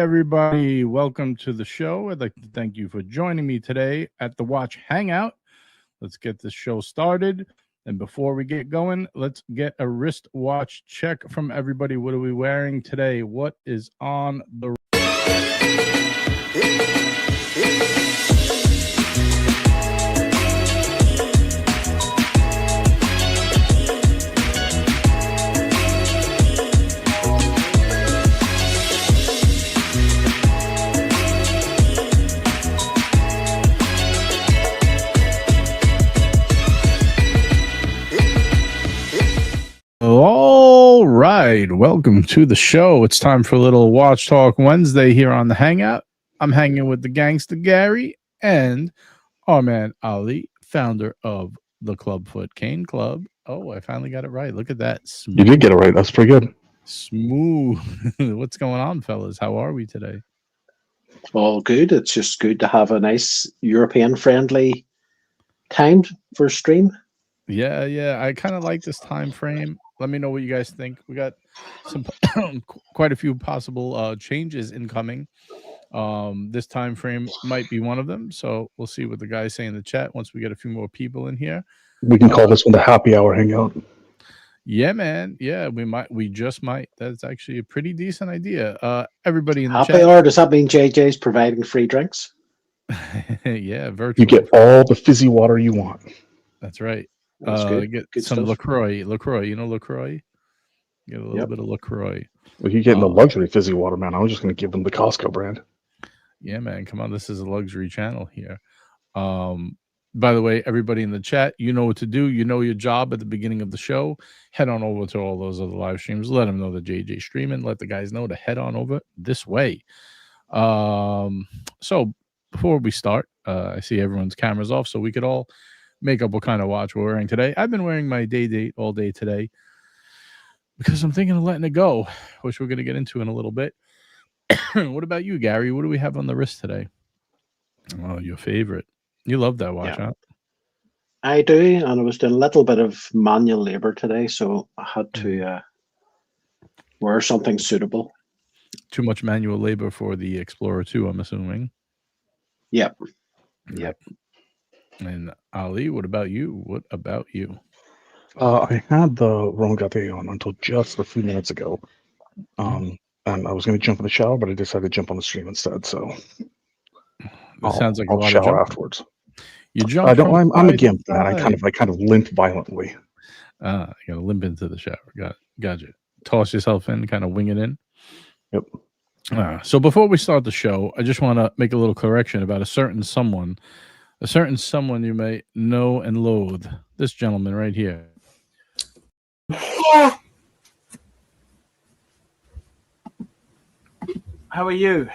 everybody. Welcome to the show. I'd like to thank you for joining me today at the Watch Hangout. Let's get this show started. And before we get going, let's get a wristwatch check from everybody. What are we wearing today? What is on the... All right, welcome to the show. It's time for a little Watch Talk Wednesday here on the Hangout. I'm hanging with the gangster Gary and our man Ali, founder of the Clubfoot Cane Club. Oh, I finally got it right. Look at that. Smooth. You did get it right. That's pretty good. Smooth. What's going on, fellas? How are we today? All good. It's just good to have a nice European-friendly time for a stream. Yeah. I kind of like this time frame. Let me know what you guys think. We got some quite a few possible changes incoming. This time frame might be one of them. So we'll see what the guys say in the chat once we get a few more people in here. We can call this one the happy hour hangout. Yeah, man. Yeah, we just might. That's actually a pretty decent idea. Everybody in the chat. Happy hour, does that mean JJ's providing free drinks? Yeah, virtual. You get all the fizzy water you want. That's right. Good. Get Good some stuff. LaCroix. You know LaCroix? Get a little bit of LaCroix. Well, you're getting the luxury fizzy water, man. I was just going to give them the Costco brand. Yeah, man. Come on. This is a luxury channel here. By the way, everybody in the chat, you know what to do. You know your job at the beginning of the show. Head on over to all those other live streams. Let them know that JJ's streaming. Let the guys know to head on over this way. So before we start, I see everyone's cameras off, so we could all make up what kind of watch we're wearing today. I've been wearing my day date all day today because I'm thinking of letting it go, which we're going to get into in a little bit. What about you, Gary? What do we have on the wrist today? Oh, your favorite. You love that watch, huh? I do, and I was doing a little bit of manual labor today, so I had to wear something suitable. Too much manual labor for the Explorer 2, I'm assuming. Yep. And Ali, what about you? I had the Rolex on until just a few minutes ago. And I was going to jump in the shower, but I decided to jump on the stream instead. So sounds like I'll a lot shower of afterwards. You jump. I'm a gimp, man. I kind of limp violently. You gotta limp into the shower. Gotcha. Toss yourself in, kind of wing it in. Yep. So before we start the show, I just want to make a little correction about a certain someone you may know and loathe. This gentleman right here. How are you?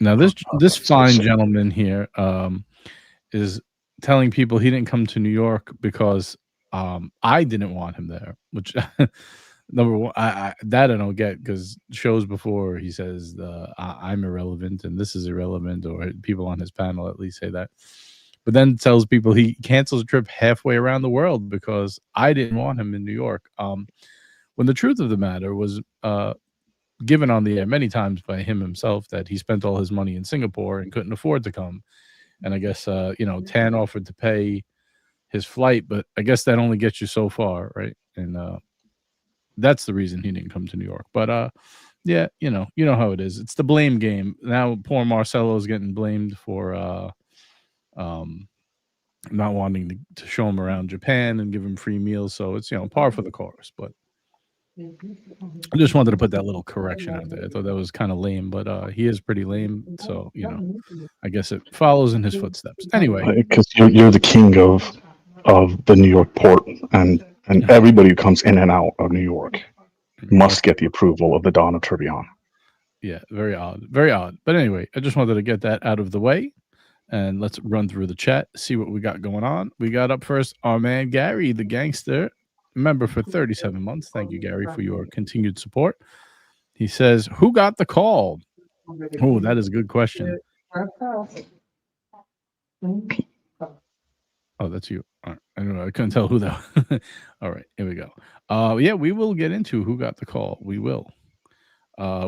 Now this fine gentleman here is telling people he didn't come to New York because I didn't want him there, which number one, I don't get, because shows before he says I'm irrelevant and this is irrelevant, or people on his panel at least say that, but then tells people he cancels a trip halfway around the world because I didn't want him in New York. When the truth of the matter was given on the air many times by him himself that he spent all his money in Singapore and couldn't afford to come. And I guess, Tan offered to pay his flight, but I guess that only gets you so far, right? And that's the reason he didn't come to New York. But yeah, you know how it is. It's the blame game. Now poor Marcelo's getting blamed for not wanting to show him around Japan and give him free meals. So it's, par for the course. But I just wanted to put that little correction out there. I thought that was kind of lame, but he is pretty lame. So, I guess it follows in his footsteps. Anyway. Because you're the king of the New York port, and everybody who comes in and out of New York must get the approval of the Don of Tourbillon. Yeah, very odd. Very odd. But anyway, I just wanted to get that out of the way. And let's run through the chat, see what we got going on. We got up first our man Gary, the gangster, member for 37 months. Thank you, Gary, for your continued support. He says, who got the call? Oh, that is a good question. Oh, that's you. All right. I don't know. I couldn't tell who that was. All right, here we go. Yeah, we will get into who got the call. We will.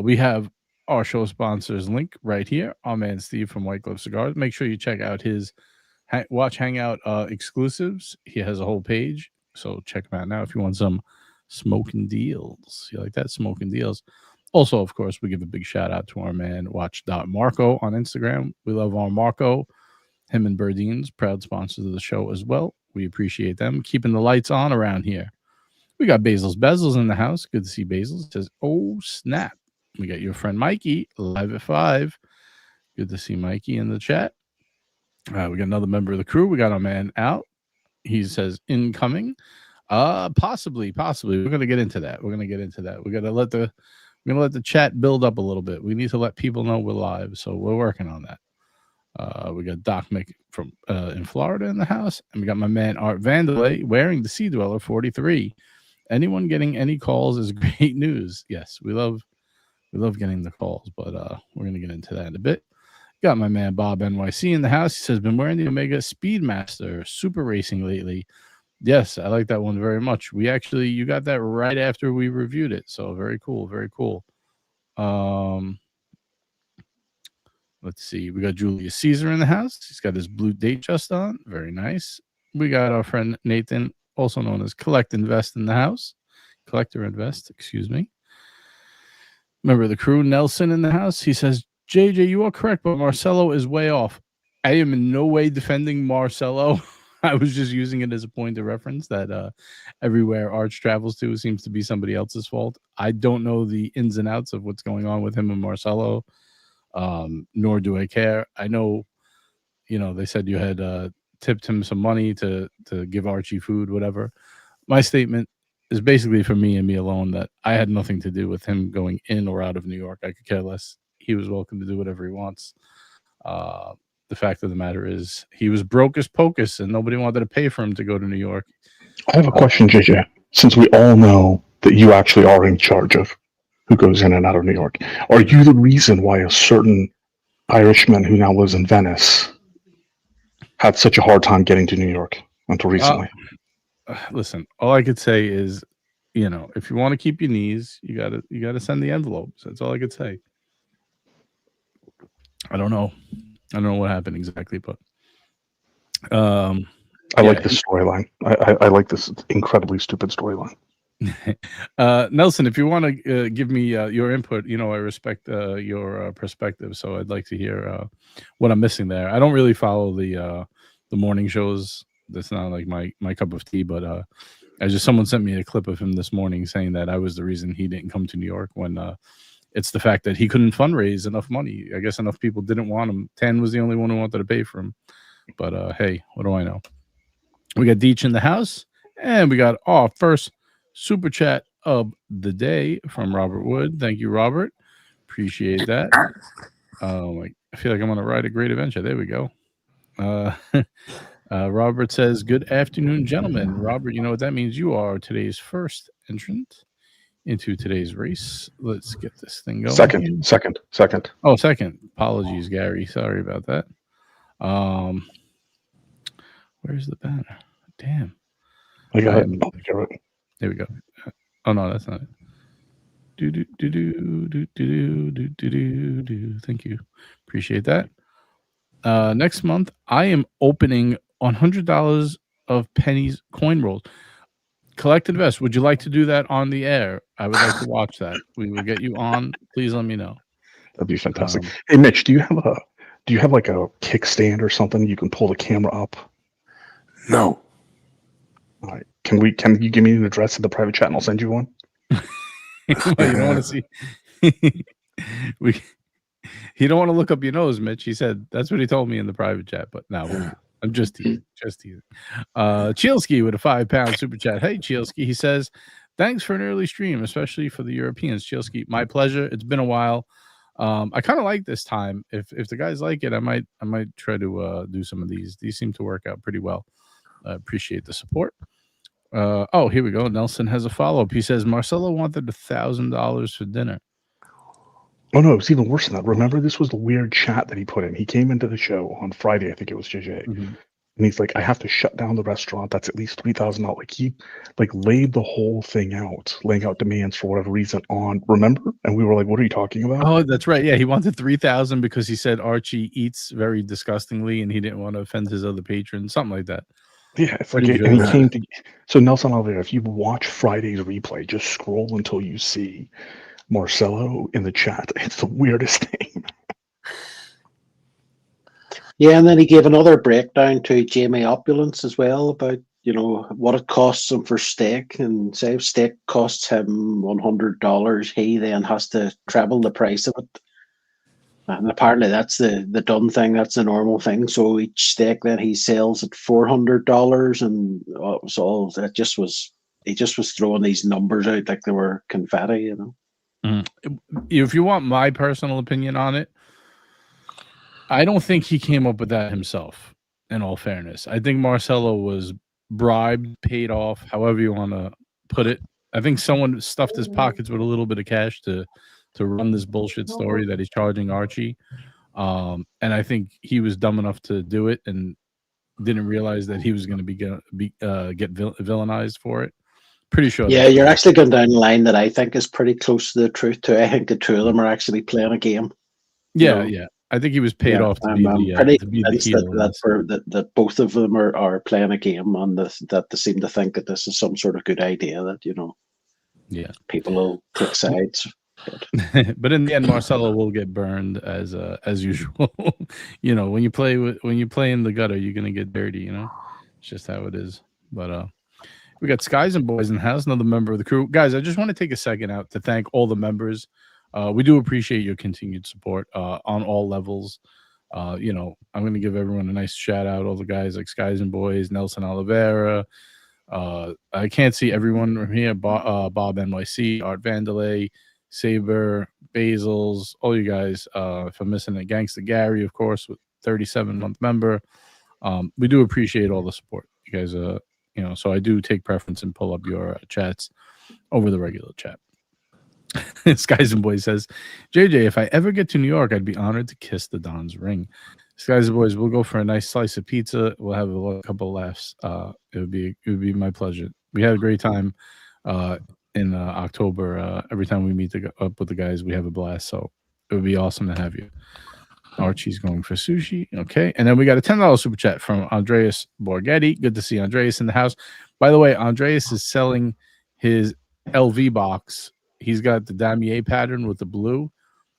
We have our show sponsors link right here. Our man Steve from White Glove Cigars. Make sure you check out his Watch Hangout exclusives. He has a whole page, so check him out now if you want some smoking deals. You like that? Smoking deals. Also, of course, we give a big shout out to our man Watch.Marco on Instagram. We love our Marco. Him and Burdeen's proud sponsors of the show as well. We appreciate them keeping the lights on around here. We got Basil's Bezels in the house. Good to see Basil. Says, oh, snap. We got your friend Mikey live at 5. Good to see Mikey in the chat. We got another member of the crew. We got our man out. He says incoming. Possibly. We're gonna get into that. We're gonna let the chat build up a little bit. We need to let people know we're live, so we're working on that. We got Doc Mick from in Florida in the house, and we got my man Art Vandelay wearing the Sea Dweller 43. Anyone getting any calls is great news. Yes, we love getting the calls, but we're gonna get into that in a bit. Got my man Bob NYC in the house. He says, been wearing the Omega Speedmaster Super Racing lately. Yes, I like that one very much. You got that right after we reviewed it. So very cool. Let's see. We got Julius Caesar in the house. He's got his blue date just on. Very nice. We got our friend Nathan, also known as Collector Invest in the house. Member of the crew, Nelson in the house. He says, JJ, you are correct, but Marcelo is way off. I am in no way defending Marcelo. I was just using it as a point of reference that everywhere Arch travels to seems to be somebody else's fault. I don't know the ins and outs of what's going on with him and Marcelo, nor do I care. I know, they said you had tipped him some money to give Archie food, whatever. My statement is basically for me and me alone that I had nothing to do with him going in or out of New York. I could care less. He was welcome to do whatever he wants. The fact of the matter is he was broke as pocus and nobody wanted to pay for him to go to New York. I have a question, JJ. Since we all know that you actually are in charge of who goes in and out of New York, are you the reason why a certain Irishman who now lives in Venice had such a hard time getting to New York until recently? Listen, all I could say is, if you want to keep your knees, you gotta send the envelopes. That's all I could say. I don't know what happened exactly, but I like this storyline. I like this incredibly stupid storyline. Nelson, if you want to give me your input, I respect your perspective, so I'd like to hear what I'm missing there. I don't really follow the morning shows. That's not like my cup of tea, but someone sent me a clip of him this morning saying that I was the reason he didn't come to New York when it's the fact that he couldn't fundraise enough money. I guess enough people didn't want him. Tan was the only one who wanted to pay for him. But hey, what do I know? We got Deech in the house, and we got our first super chat of the day from Robert Wood. Thank you, Robert. Appreciate that. I feel like I'm on a ride a great adventure. There we go. Robert says, good afternoon, gentlemen. Robert, you know what that means? You are today's first entrant into today's race. Let's get this thing going. Second. Oh, second. Apologies, Gary. Sorry about that. Where's the banner? Damn. I got it. There we go. Oh no, that's not it. Thank you. Appreciate that. Next month, I am opening $100 of pennies coin rolls. Collect Invest. Would you like to do that on the air? I would like to watch that. We will get you on. Please let me know. That'd be fantastic. Hey, Mitch, do you have like a kickstand or something you can pull the camera up? No. All right. Can you give me an address of the private chat and I'll send you one? Well, you don't want to see. You don't want to look up your nose, Mitch. He said that's what he told me in the private chat. But no, I'm just teasing. Chielski with a £5 super chat. Hey, Chielski. He says, thanks for an early stream, especially for the Europeans. Chielski, my pleasure. It's been a while. I kind of like this time. If the guys like it, I might try to do some of these. These seem to work out pretty well. I appreciate the support. Oh, here we go. Nelson has a follow-up. He says, Marcelo wanted $1,000 for dinner. Oh, no, it was even worse than that. Remember, this was the weird chat that he put in. He came into the show on Friday, I think it was, JJ. Mm-hmm. And he's like, I have to shut down the restaurant. That's at least $3,000. Like he laid the whole thing out, laying out demands for whatever reason on. Remember? And we were like, what are you talking about? Oh, that's right. Yeah, he wanted 3,000 because he said Archie eats very disgustingly and he didn't want to offend his other patrons, something like that. Yeah, it's Pretty like, sure and he that- came to. So Nelson Oliveira, if you watch Friday's replay, just scroll until you see Marcelo in the chat. It's the weirdest thing. Yeah, and then he gave another breakdown to Jamie Opulence as well about, you know, what it costs him for steak, and say if steak costs him $100, he then has to treble the price of it. And apparently that's the done thing, that's the normal thing. So each steak that he sells at $400, and it was all that just was he just was throwing these numbers out like they were confetti, you know. If you want my personal opinion on it, I don't think he came up with that himself, in all fairness. I think Marcelo was bribed, paid off, however you want to put it. I think someone stuffed his pockets with a little bit of cash to run this bullshit story that he's charging Archie. And I think he was dumb enough to do it and didn't realize that he was going to get villainized for it. Pretty sure. Yeah, you're actually going down the line that I think is pretty close to the truth too. I think the two of them are actually playing a game. Yeah, yeah. I think he was paid off to be the heel. That both of them are playing a game, and that they seem to think that this is some sort of good idea, that, you know, people will take sides. But in the end, Marcelo will get burned as usual. You know, when you play in the gutter, you're gonna get dirty. You know, it's just how it is. But we got Skies and Boys in the house, another member of the crew. Guys, I just want to take a second out to thank all the members. We do appreciate your continued support on all levels. You know, I'm going to give everyone a nice shout out. All the guys like Skies and Boys, Nelson Oliveira. I can't see everyone from here. Bob NYC, Art Vandalay, Saber, Basils, all you guys. If I'm missing a Gangsta Gary, of course, with 37-month member. We do appreciate all the support. You guys, you know, so I do take preference and pull up your chats over the regular chat. Skies and Boys says, JJ, if I ever get to New York, I'd be honored to kiss the Don's ring. Skies and Boys, we'll go for a nice slice of pizza. We'll have a couple of laughs. It would be my pleasure. We had a great time in October. Every time we meet up with the guys, we have a blast. So it would be awesome to have you. Archie's going for sushi. Okay. And then we got a $10 super chat from Andreas Borghetti. Good to see Andreas in the house. By the way, Andreas is selling his LV box. He's got the damier pattern with the blue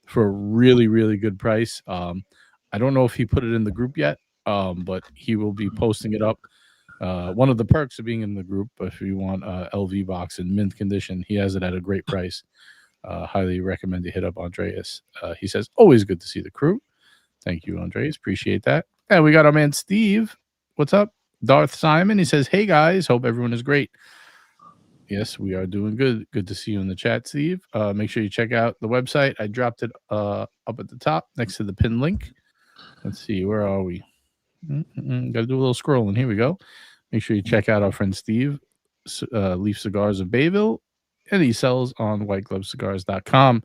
for a really, really good price. I don't know if he put it in the group yet, but he will be posting it up. One of the perks of being in the group, if you want LV box in mint condition, he has it at a great price. Highly recommend you hit up Andreas. He says, always good to see the crew. Thank you, Andreas. Appreciate that. And we got our man Steve. What's up? Darth Simon. He says, hey, guys. Hope everyone is great. Yes, we are doing good. Good to see you in the chat, Steve. Make sure you check out the website. I dropped it up at the top next to the pin link. Let's see. Where are we? Got to do a little scrolling. Here we go. Make sure you check out our friend Steve, Leaf Cigars of Bayville. And he sells on whiteglovecigars.com.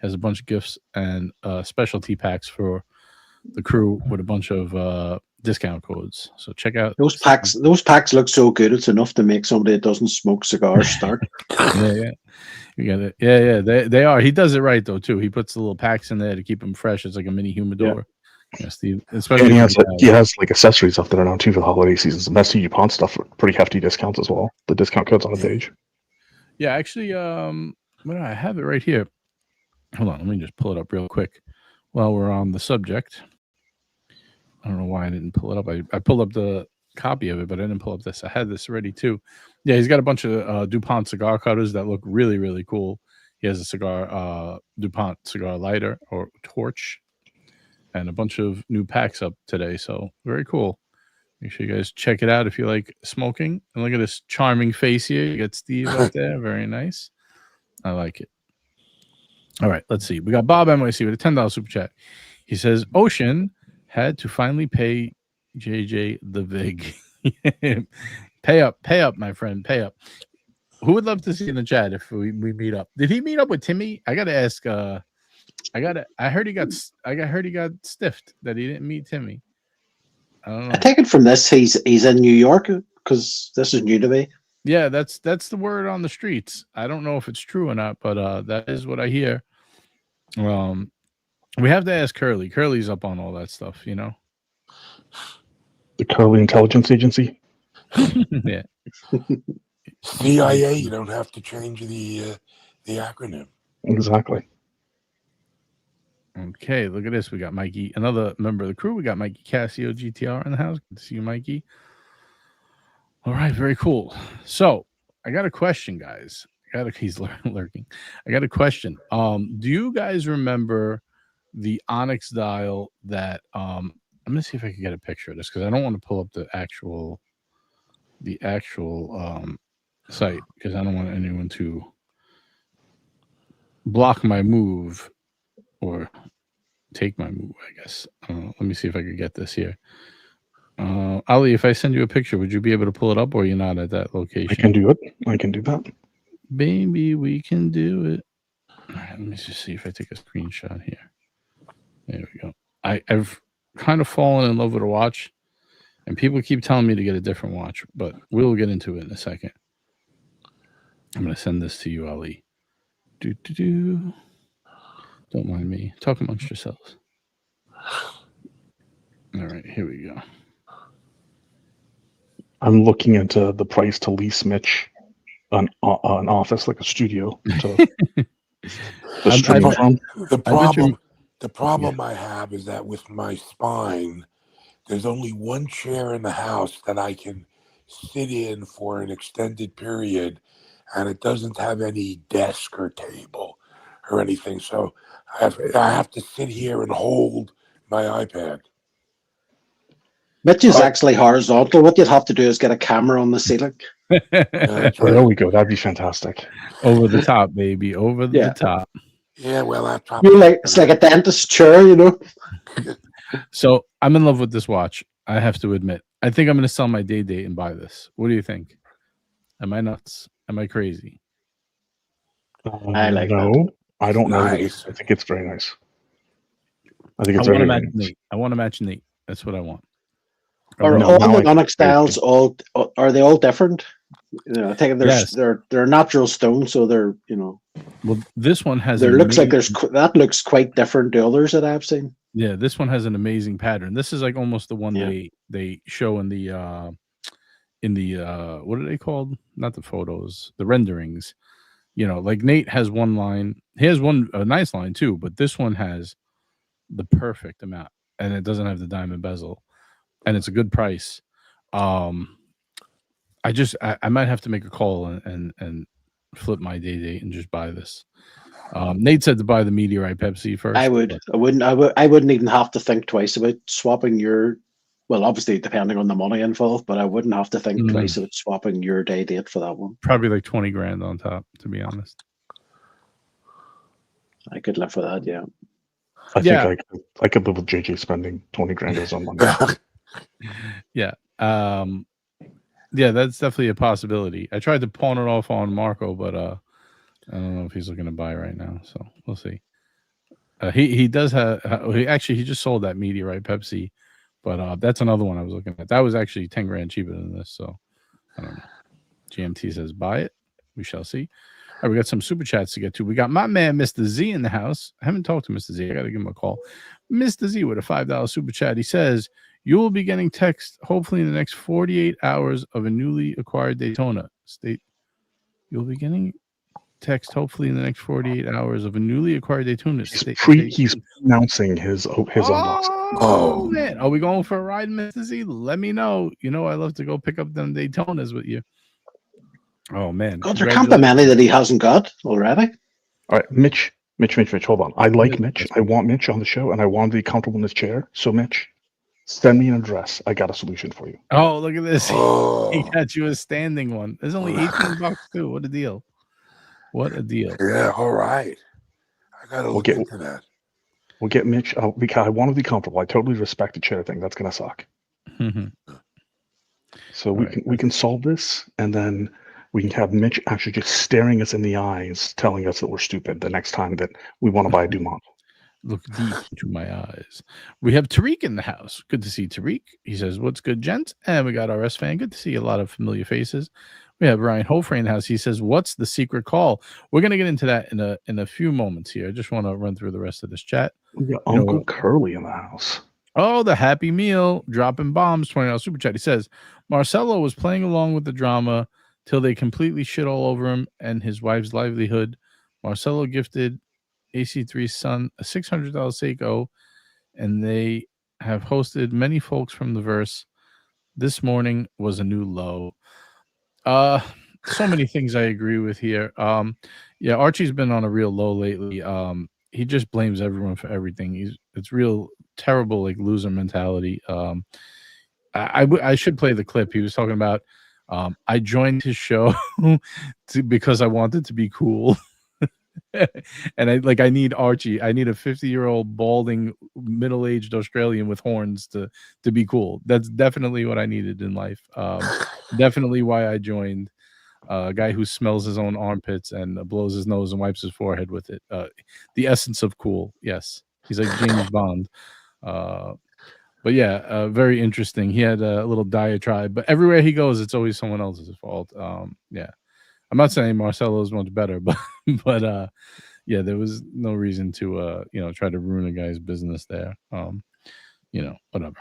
Has a bunch of gifts and specialty packs for the crew with a bunch of discount codes. So check out those packs. Those packs look so good. It's enough to make somebody that doesn't smoke cigars start. Yeah. You got it. Yeah. They are. He does it right though too. He puts the little packs in there to keep them fresh. It's like a mini humidor. Yeah, Steve. Especially and he has like accessories up there now too for the holiday season. Some Messi DuPont stuff for pretty hefty discounts as well. The discount code's on the page. Yeah, actually, I have it right here. Hold on, let me just pull it up real quick while we're on the subject. I don't know why I didn't pull it up. I pulled up the copy of it, but I didn't pull up this. I had this ready too. Yeah, he's got a bunch of DuPont cigar cutters that look really, really cool. He has a DuPont cigar lighter or torch, and a bunch of new packs up today. So very cool. Make sure you guys check it out if you like smoking. And look at this charming face here. You got Steve up there. Very nice. I like it. All right, let's see. We got Bob NYC with a $10 super chat. He says, Ocean had to finally pay JJ the VIG. Pay up, my friend. Pay up. Who would love to see in the chat if we meet up? Did he meet up with Timmy? I gotta ask. I heard he got stiffed that he didn't meet Timmy. I don't I know. take it from this he's in New York because this is new to me. Yeah, that's the word on the streets. I don't know if it's true or not, but that is what I hear. We have to ask Curly. Curly's up on all that stuff, you know. The Curly Intelligence Agency. Yeah. CIA. You don't have to change the acronym. Exactly. Okay, look at this. We got Mikey, another member of the crew. We got Mikey Casio GTR in the house. Good to see you, Mikey. All right, very cool. So I got a question, guys. He's lurking. I got a question. Do you guys remember the onyx dial that I'm gonna see if I can get a picture of this because I don't want to pull up the actual site because I don't want anyone to block my move or take my move, I guess. Let me see if I could get this here. Ali, if I send you a picture, would you be able to pull it up or you're not at that location? I can do it. I can do that. Baby, we can do it. All right, let me just see if I take a screenshot here. There we go. I've kind of fallen in love with a watch, and people keep telling me to get a different watch, but we'll get into it in a second. I'm going to send this to you, Ali. Don't mind me. Talk amongst yourselves. All right, here we go. I'm looking into the price to lease Mitch an office, like a studio, to stream from. The problem I have is that with my spine, there's only one chair in the house that I can sit in for an extended period, and it doesn't have any desk or table or anything. So I have to sit here and hold my iPad. Mitch is actually horizontal. What you'd have to do is get a camera on the ceiling. There we go. That'd be fantastic. Over the top, baby. Over the top. Yeah, well, it's like a dentist chair, you know. So I'm in love with this watch. I have to admit. I think I'm going to sell my day date and buy this. What do you think? Am I nuts? Am I crazy? I like no, that. I don't know. Nice. I think it's very nice. I think it's I want very to match nice. Nate. I want to match Nate. That's what I want. Are all the onyx dials are they all different? You know, I think they're natural stone, so they're Well, this one has. There looks like that looks quite different to others that I've seen. Yeah, this one has an amazing pattern. This is like almost the one they show in the what are they called? Not the photos, the renderings. You know, like Nate has one line. He has a nice line too, but this one has the perfect amount, and it doesn't have the diamond bezel, and it's a good price. I might have to make a call and flip my day date and just buy this. Nate said to buy the Meteorite Pepsi first. I wouldn't even have to think twice about swapping your. Well, obviously depending on the money involved, but I wouldn't have to think twice about swapping your day date for that one. Probably like 20 grand on top, to be honest. I could live for that, yeah. I think I could live with JJ spending 20 grand on money. Yeah. Yeah, that's definitely a possibility. I tried to pawn it off on Marco, but I don't know if he's looking to buy right now, so we'll see. He does have. He just sold that Meteorite Pepsi, but that's another one I was looking at. That was actually 10 grand cheaper than this, so I don't know. GMT says buy it. We shall see. All right, we got some super chats to get to. We got my man Mr. Z in the house. I haven't talked to Mr. Z. I got to give him a call. Mr. Z with a $5 super chat. He says, you will be getting text hopefully in the next 48 hours of a newly acquired Daytona. You'll be getting text hopefully in the next 48 hours of a newly acquired Daytona. He's announcing his unboxing. Oh, man. Are we going for a ride, Mr. Z? Let me know. You know I love to go pick up them Daytonas with you. Oh, man. God, there can't be many that he hasn't got already. All right, Mitch, hold on. I like Mitch. I want Mitch on the show, and I want him to be comfortable in his chair. So, Mitch, send me an address. I got a solution for you. Oh, look at this. He got you a standing one. There's only $18 too. What a deal. What a deal. Yeah, all right. I got to look into that. We'll get Mitch. Because I want to be comfortable. I totally respect the chair thing. That's going to suck. So we can solve this, and then we can have Mitch actually just staring us in the eyes, telling us that we're stupid the next time that we want to buy a Dumont. look deep into my eyes. We have Tariq in the house. Good to see Tariq. He says, "What's good, gents?" And we got RS fan. Good to see a lot of familiar faces. We have Ryan Hofre in the house. He says, "What's the secret call?" We're gonna get into that in a few moments here. I just want to run through the rest of this chat. We got You know, Uncle Curly in the house. Oh, the Happy Meal dropping bombs, $20 super chat. He says Marcelo was playing along with the drama till they completely shit all over him and his wife's livelihood. Marcelo gifted AC3's son a $600 Seiko, and they have hosted many folks from the verse. This morning was a new low. So many things I agree with here. Yeah, Archie's been on a real low lately. He just blames everyone for everything. It's real terrible, like loser mentality. I should play the clip. He was talking about I joined his show because I wanted to be cool. And I need Archie. I need a 50-year-old balding middle-aged Australian with horns to be cool. That's definitely what I needed in life. Definitely why I joined. A guy who smells his own armpits and blows his nose and wipes his forehead with it. The essence of cool. Yes, he's like James Bond. But yeah, very interesting. He had a little diatribe, but everywhere he goes, it's always someone else's fault. Yeah, I'm not saying Marcelo is much better, but yeah, there was no reason to try to ruin a guy's business there. Whatever.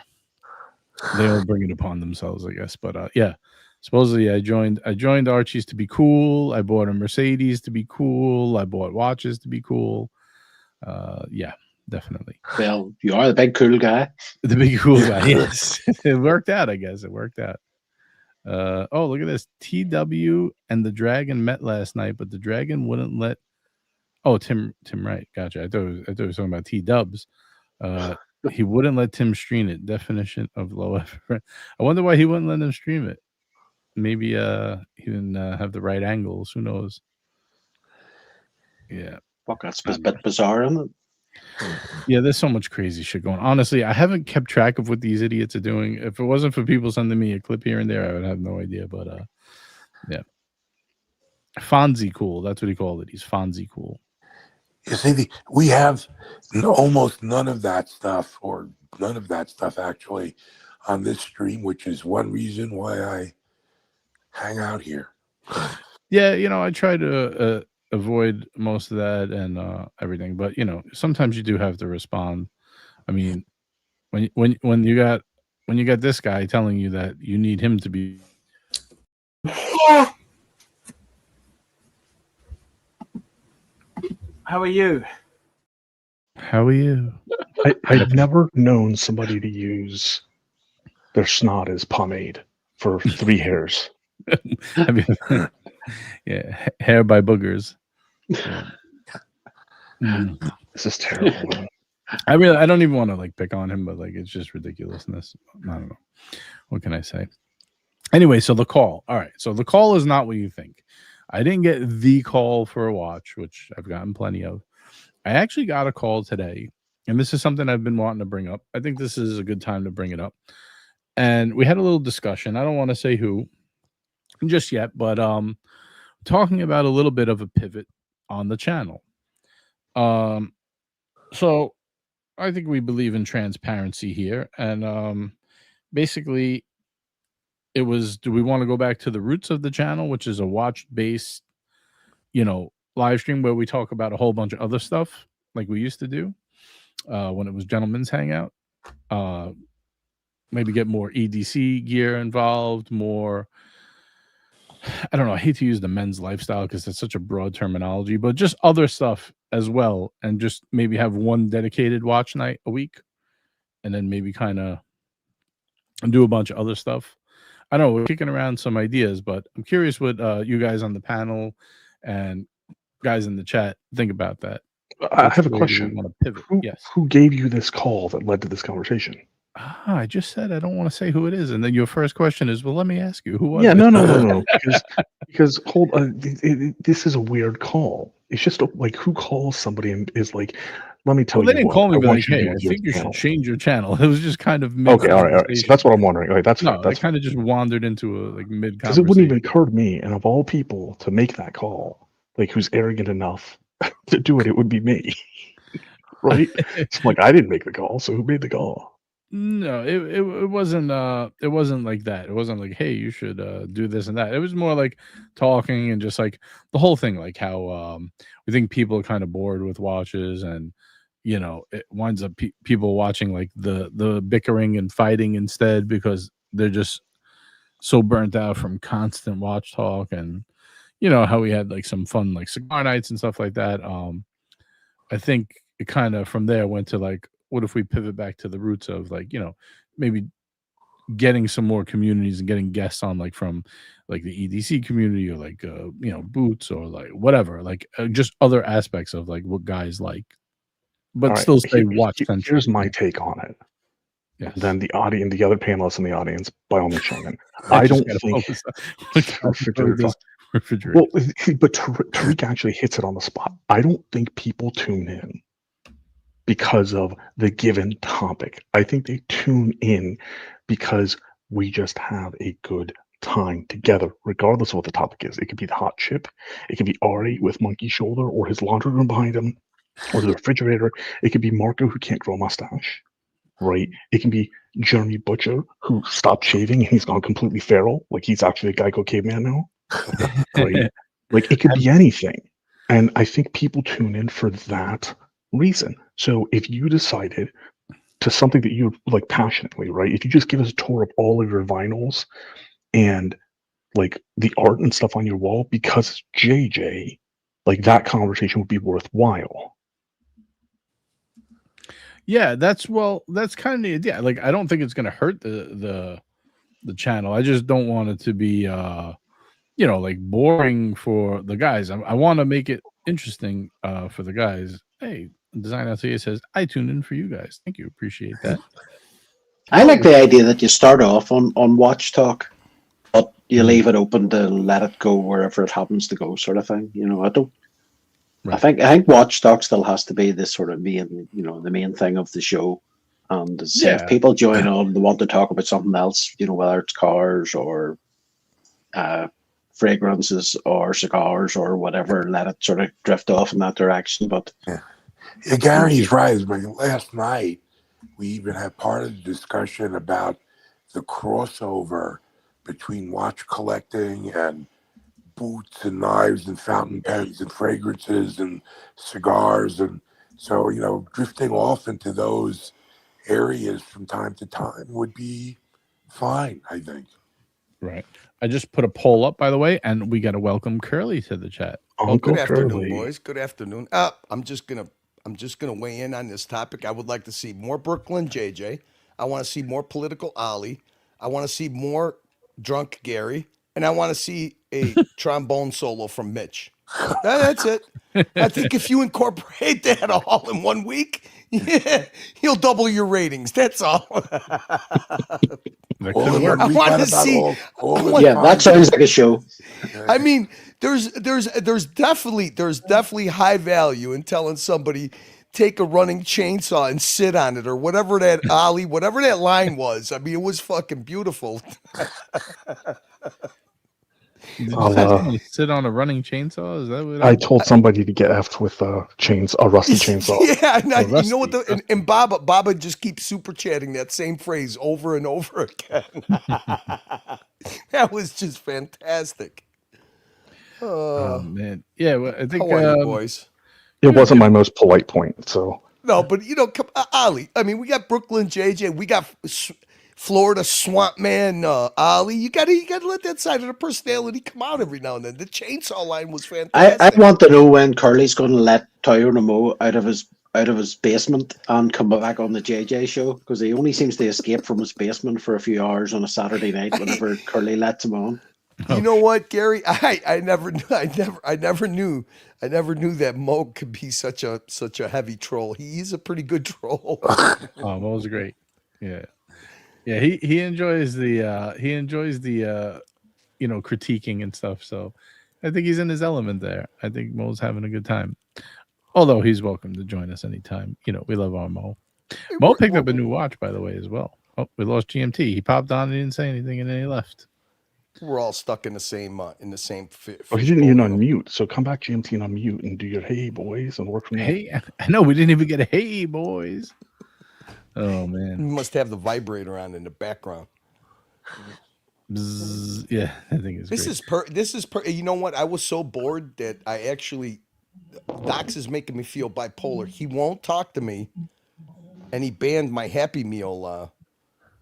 They all bring it upon themselves, I guess. But yeah, supposedly I joined Archie's to be cool. I bought a Mercedes to be cool. I bought watches to be cool. Yeah, definitely. Well, you are the big cool guy. The big cool guy. Yes, it worked out. I guess it worked out. Oh, look at this. TW and the Dragon met last night, but the Dragon wouldn't let. Oh, Tim Wright. Gotcha. I thought he was talking about T-Dubs. He wouldn't let Tim stream it. Definition of low effort. I wonder why he wouldn't let him stream it. Maybe he didn't have the right angles. Who knows? Yeah. Fuck, that's a bit bizarre, isn't it? Yeah, there's so much crazy shit going on. Honestly, I haven't kept track of what these idiots are doing. If it wasn't for people sending me a clip here and there, I would have no idea. But yeah. Fonzie cool. That's what he called it. He's Fonzie cool. You see, we have almost none of that stuff, or none of that stuff actually, on this stream, which is one reason why I hang out here. Yeah, I try to avoid most of that and everything, but sometimes you do have to respond. I mean, when you got this guy telling you that you need him to be. How are you? How are you? I've never known somebody to use their snot as pomade for 3 hairs. I mean, yeah, hair by boogers. Yeah. This is terrible. I don't even want to pick on him, but it's just ridiculousness. I don't know. What can I say? Anyway, so the call. All right. So the call is not what you think. I didn't get the call for a watch, which I've gotten plenty of. I actually got a call today, and this is something I've been wanting to bring up. I think this is a good time to bring it up. And we had a little discussion. I don't want to say who just yet, but talking about a little bit of a pivot on the channel. So I think we believe in transparency here, and basically it was, do we want to go back to the roots of the channel, which is a watch based live stream where we talk about a whole bunch of other stuff like we used to do when it was Gentleman's Hangout. Maybe get more EDC gear involved, more, I don't know, I hate to use the men's lifestyle because it's such a broad terminology, but just other stuff as well, and just maybe have one dedicated watch night a week, and then maybe kind of do a bunch of other stuff. I don't know, we're kicking around some ideas, but I'm curious what you guys on the panel and guys in the chat think about that. I have a question. Want to pivot? Yes. Who gave you this call that led to this conversation? I just said I don't want to say who it is, and then your first question is, well, let me ask you, who was it? No. Because hold on, this is a weird call. It's just who calls somebody and is like, let me tell you. They didn't call me like, hey, I think you should change your channel. It was just kind of okay. All right. So that's what I'm wondering. Okay, that's fine. That's kind of just wandered into a mid. Because it wouldn't even occur to me, and of all people to make that call, who's arrogant enough to do it, it would be me. right? It's like I didn't make the call, so who made the call? No, it wasn't like that. It wasn't like, hey, you should do this and that. It was more like talking and just like the whole thing, like how we think people are kind of bored with watches, and it winds up people watching like the bickering and fighting instead because they're just so burnt out from constant watch talk. And how we had like some fun like cigar nights and stuff like that. I think it kind of from there went to like, what if we pivot back to the roots of like, maybe getting some more communities and getting guests on like from like the EDC community or like Boots or like whatever, like just other aspects of like what guys like, but All right, still stay watch centric. here's my take on it. Yes. And then the audience, the other panelists in the audience, by all means, chime in. I don't think refrigerator. Well, but Tariq actually hits it on the spot. I don't think people tune in because of the given topic. I think they tune in because we just have a good time together, regardless of what the topic is. It could be the hot chip, it could be Ari with monkey shoulder or his laundry room behind him, or the refrigerator. It could be Marco who can't grow a mustache, right? It can be Jeremy Butcher who stopped shaving and he's gone completely feral, like he's actually a Geico caveman now, right? Like it could be anything. And I think people tune in for that reason. So if you decided to something that you like passionately, right? If you just give us a tour of all of your vinyls and like the art and stuff on your wall, because JJ, like that conversation would be worthwhile. Yeah, that's kind of the idea. Like, I don't think it's gonna hurt the channel. I just don't want it to be like boring for the guys. I want to make it interesting for the guys. Hey, Design LTA says I tune in for you guys. Thank you, appreciate that. I like the idea that you start off on watch talk, but you leave it open to let it go wherever it happens to go, sort of thing. I don't. Right. I think watch talk still has to be this sort of main, the main thing of the show. And if people join on, they want to talk about something else, whether it's cars or fragrances or cigars or whatever, let it sort of drift off in that direction. But Gary's right. Last night we even had part of the discussion about the crossover between watch collecting and boots and knives and fountain pens and fragrances and cigars, and so drifting off into those areas from time to time would be fine, I think. Right. I just put a poll up, by the way, and we got to welcome Curly to the chat. Uncle good Curly. afternoon, boys. Good afternoon. I'm just gonna weigh in on this topic. I would like to see more Brooklyn JJ. I want to see more political Ollie. I want to see more drunk Gary, and I want to see a trombone solo from Mitch. That's it. I think if you incorporate that all in 1 week, you'll double your ratings. That's all. That could work. I want to see. That sounds like a show. I mean, there's definitely high value in telling somebody take a running chainsaw and sit on it or whatever that whatever that line was. I mean, it was fucking beautiful. Sit on a running chainsaw? Is that what I told somebody to get effed with a rusty chainsaw. Yeah, you know what? And Baba just keeps super chatting that same phrase over and over again. That was just fantastic. Oh man, yeah. Well, I think how are you, boys? It wasn't my most polite point, so no. But Ollie. I mean, we got Brooklyn JJ. We got Florida Swamp Man, Ollie. You gotta let that side of the personality come out every now and then. The chainsaw line was fantastic. I want to know when Curly's going to let Toyo Namo out of his basement and come back on the JJ show, because he only seems to escape from his basement for a few hours on a Saturday night whenever Curly lets him on. You know what, Gary? I never knew that Mo could be such a heavy troll. He's a pretty good troll. Mo's great. Yeah. Yeah, he enjoys the critiquing and stuff. So I think he's in his element there. I think Mo's having a good time. Although he's welcome to join us anytime. We love our Mo. Mo picked up a new watch, by the way, as well. Oh, we lost GMT. He popped on and didn't say anything, and then he left. We're all stuck in the same Oh, you didn't fishbowl, even you know? unmute. So come back, GMT, and unmute and do your hey boys and work from there. Hey, I know we didn't even get a hey boys. Oh You man. must have the vibrator on in the background. Bzz. Yeah, I think it's great. This is you know what? I was so bored that I actually Docs is making me feel bipolar. He won't talk to me, and he banned my Happy Meal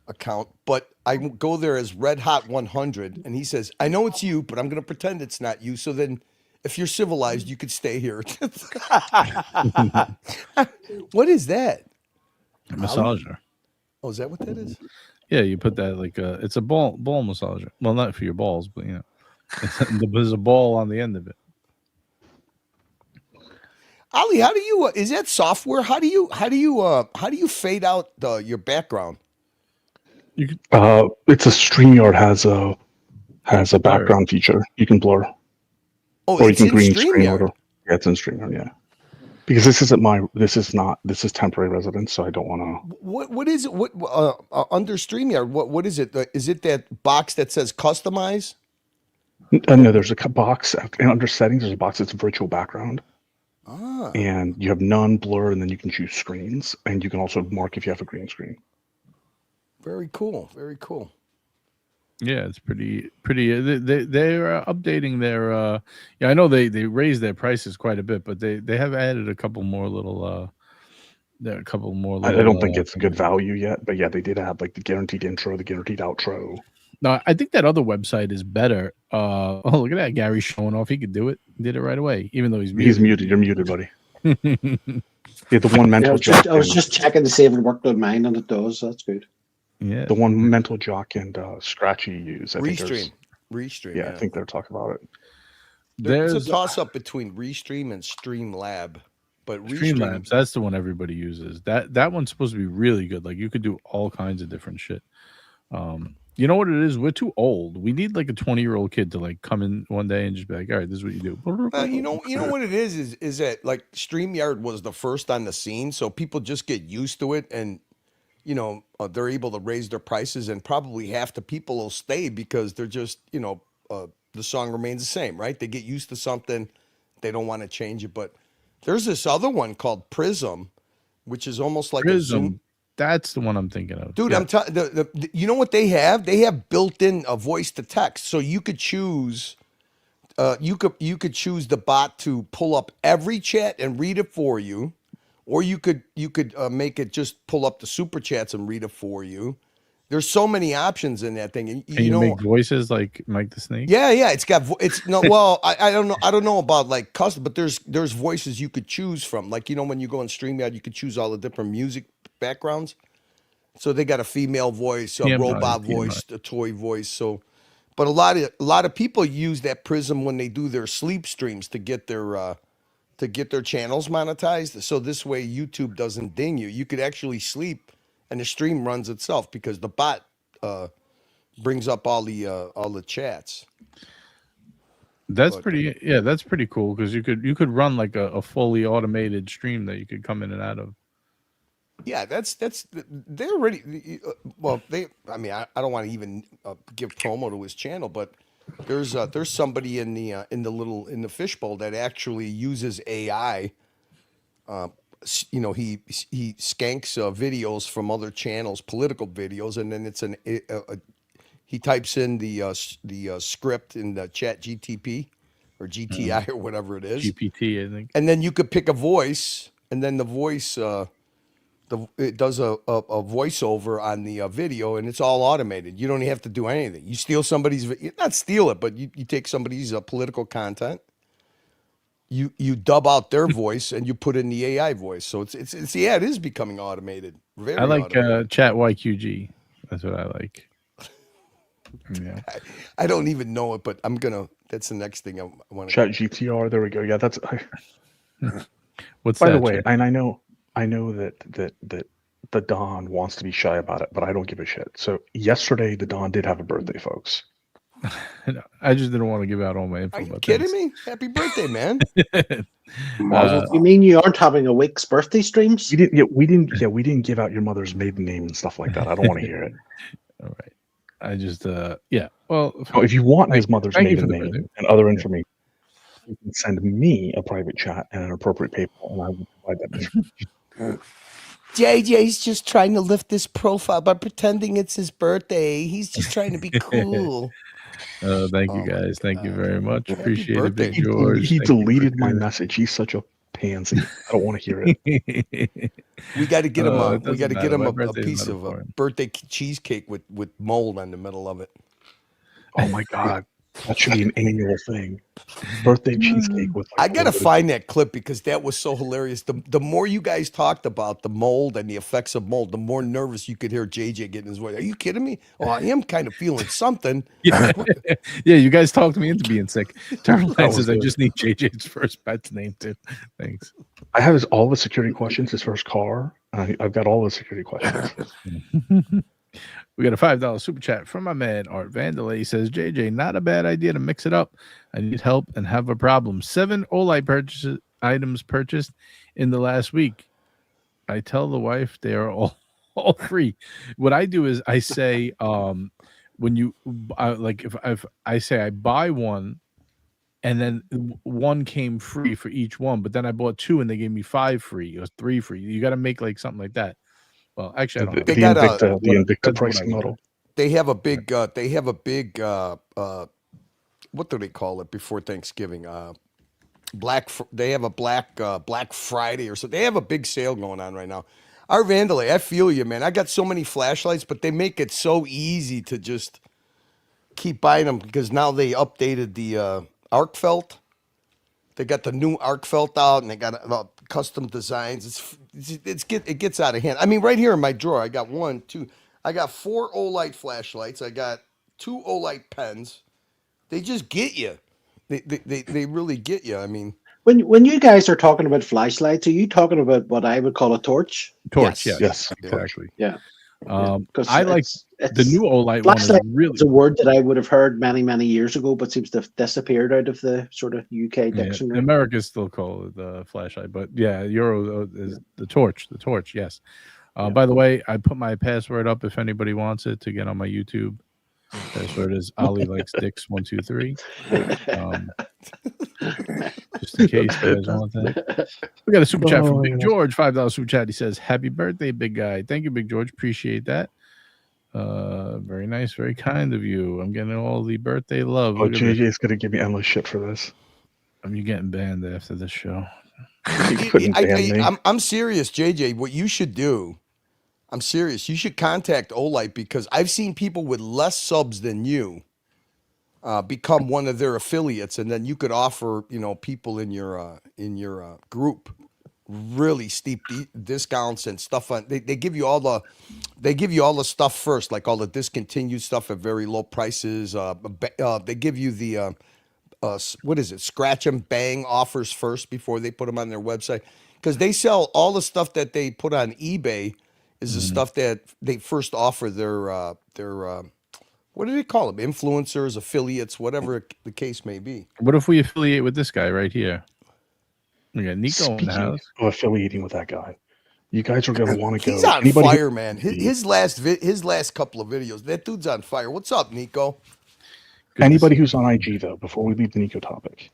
account. But I go there as Red Hot 100, and he says, "I know it's you, but I'm going to pretend it's not you. So then, if you're civilized, you could stay here." What is that? A massager. Oh, is that what that is? Yeah, you put that like it's a ball massager. Well, not for your balls, but you know, there's a ball on the end of it. Ali, how do you? Is that software? How do you fade out your background? You could, It's a StreamYard has a background feature. You can blur. Oh, Or you it's can in green screen StreamYard. over. Yeah, it's in StreamYard, yeah. Because this is temporary residence, so I don't want to. What is it? What under StreamYard? What is it? Is it that box that says customize? No, there's a box under settings. There's a box that's virtual background, Ah, and you have none, blur, and then you can choose screens, and you can also mark if you have a green screen. very cool. Very cool. yeah, it's pretty. They're updating their. Yeah, I know they raised their prices quite a bit, but they have added a couple more little. There are a couple more. I Little, don't think it's a good value yet, but yeah, they did have like the guaranteed intro, the guaranteed outro. No, I think that other website is better. Oh, look at that, Gary showing off. He could do it. He did it right away, even though he's muted. He's muted. You're muted, buddy. Yeah, the one mental jock. I was just checking to see if it worked on mine, and it does. That's good. Yeah. The one mental jock and Scratchy use. I think Restream. yeah, I think they're talking about it. There's a toss up between Restream and Streamlab, but Streamlabs, that's the one everybody uses. That one's supposed to be really good. Like you could do all kinds of different shit. You know what it is? We're too old. We need like a 20-year-old kid to like come in one day and just be like, all right, this is what you do. you know what it is that like StreamYard was the first on the scene, so people just get used to it, and you know they're able to raise their prices, and probably half the people will stay because they're just the song remains the same, right? They get used to something, they don't want to change it. But there's this other one called Prism, which is almost like a Zoom. That's the one I'm thinking of. Dude, Yeah. I'm telling you know what they have? They have built-in a voice to text, so you could choose. You could choose the bot to pull up every chat and read it for you, or you could make it just pull up the super chats and read it for you. There's so many options in that thing, and Can you make voices like Mike the Snake? Yeah, it's got well, I don't know about like custom, but there's voices you could choose from. Like when you go on StreamYard, you could choose all the different music backgrounds. So they got a female voice, a robot voice, a toy voice. So, but a lot of people use that Prism when they do their sleep streams to get their channels monetized. So this way YouTube doesn't ding you. You could actually sleep and the stream runs itself because the bot brings up all the chats. That's pretty cool because you could run like a fully automated stream that you could come in and out of. Yeah, they're already well. I don't want to even give promo to his channel, but there's somebody in the fishbowl that actually uses AI. He skanks videos from other channels, political videos, and then he types in the script in the Chat GTP or GTI or whatever it is. GPT, I think. And then you could pick a voice, and then the voice. It does a voiceover on the video, and it's all automated. You don't even have to do anything. You steal somebody's, not steal it, but you take somebody's political content, you dub out their voice, and you put in the AI voice. So it is becoming automated. I like Chat YQG. That's what I like. Yeah. I don't even know it, but that's the next thing I want to. Chat GTR. There we go. Yeah, that's. What's by that? the way, and I know that the Don wants to be shy about it, but I don't give a shit. So yesterday, the Don did have a birthday, folks. I just didn't want to give out all my info. Are you kidding me? Happy birthday, man! You mean you aren't having a week's birthday streams? We didn't give out your mother's maiden name and stuff like that. I don't want to hear it. All right. I just yeah. Well, Oh, if you want his thank you. mother's Thank you for maiden the name birthday. and other Yeah. information, you can send me a private chat and an appropriate PayPal, and I will provide that information. JJ's just trying to lift his profile by pretending it's his birthday. He's just trying to be cool. Thank you Oh my guys. Thank you God. very much. Happy Appreciate it, Big birthday. George. He Thank you for deleted my sharing. message. He's such a pansy. I don't want to hear it. We got to get him It we got doesn't to get matter. him My a birthday is piece not of a important. birthday cheesecake with mold on the middle of it. Oh my god, that should be an annual thing. Birthday cheesecake with. I Like, gotta a little find that clip because that was so hilarious. The more you guys talked about the mold and the effects of mold, the more nervous you could hear JJ getting his voice. Are you kidding me? Oh, I am kind of feeling something. Yeah, yeah. You guys talked me into being sick. Turtle That says was I good. just need JJ's first pet's name too. Thanks. I have all the security questions. His first car. I've got all the security questions. We got a $5 super chat from my man Art Vandalay. He says, JJ, not a bad idea to mix it up. I need help and have a problem. 7 Olite items purchased in the last week. I tell the wife they are all free. What I do is I say, when you like, if I say I buy one, and then one came free for each one, but then I bought 2 and they gave me 5 free or 3 free. You got to make like something like that. Well, actually, I don't know. They The got Invicta, the Invicta That's what I pricing would model. They have a big what do they call it before Thanksgiving? They have a Black Friday or so. They have a big sale going on right now. Our Vandalay, I feel you, man. I got so many flashlights, but they make it so easy to just keep buying them because now they updated the arc felt. They got the new arc felt out, and they got custom designs. It gets out of hand. I mean, right here in my drawer, I got 1, 2. I got 4 Olight flashlights. I got 2 Olight pens. They just get you. They really get you. I mean, When you guys are talking about flashlights, are you talking about what I would call a torch? Torch, yes. Yes. exactly. Yeah. Because I like the new Olite one is flashlight really is a word that I would have heard many years ago, but seems to have disappeared out of the sort of UK dictionary. America still call it the flashlight, but yeah, Euro is the torch. The torch, yes. By the way, I put my password up if anybody wants it to get on my YouTube. Password is Ali likes dicks 123. Just in case you guys want that. We got a super chat from Big George, $5 super chat. He says, "Happy birthday, big guy." Thank you, Big George. Appreciate that. Very nice, very kind of you. I'm getting all the birthday love. Oh, Look at this. JJ is going to give me endless shit for this. You getting banned after this show. He couldn't ban me. I'm serious, JJ. What you should do, I'm serious. You should contact Olight because I've seen people with less subs than you become one of their affiliates, and then you could offer, people in your group really steep discounts and stuff. They give you all the stuff first, like all the discontinued stuff at very low prices. They give you the what is it? Scratch and bang offers first before they put them on their website because they sell all the stuff that they put on eBay is the stuff that they first offer their what do they call them? Influencers, affiliates, whatever the case may be. What if we affiliate with this guy right here? We got Nico in the Speaking house. of affiliating with that guy, you guys are going to want to go. He's on Anybody fire, man. His last couple of videos, that dude's on fire. What's up, Nico? Anybody who's on IG though, before we leave the Nico topic,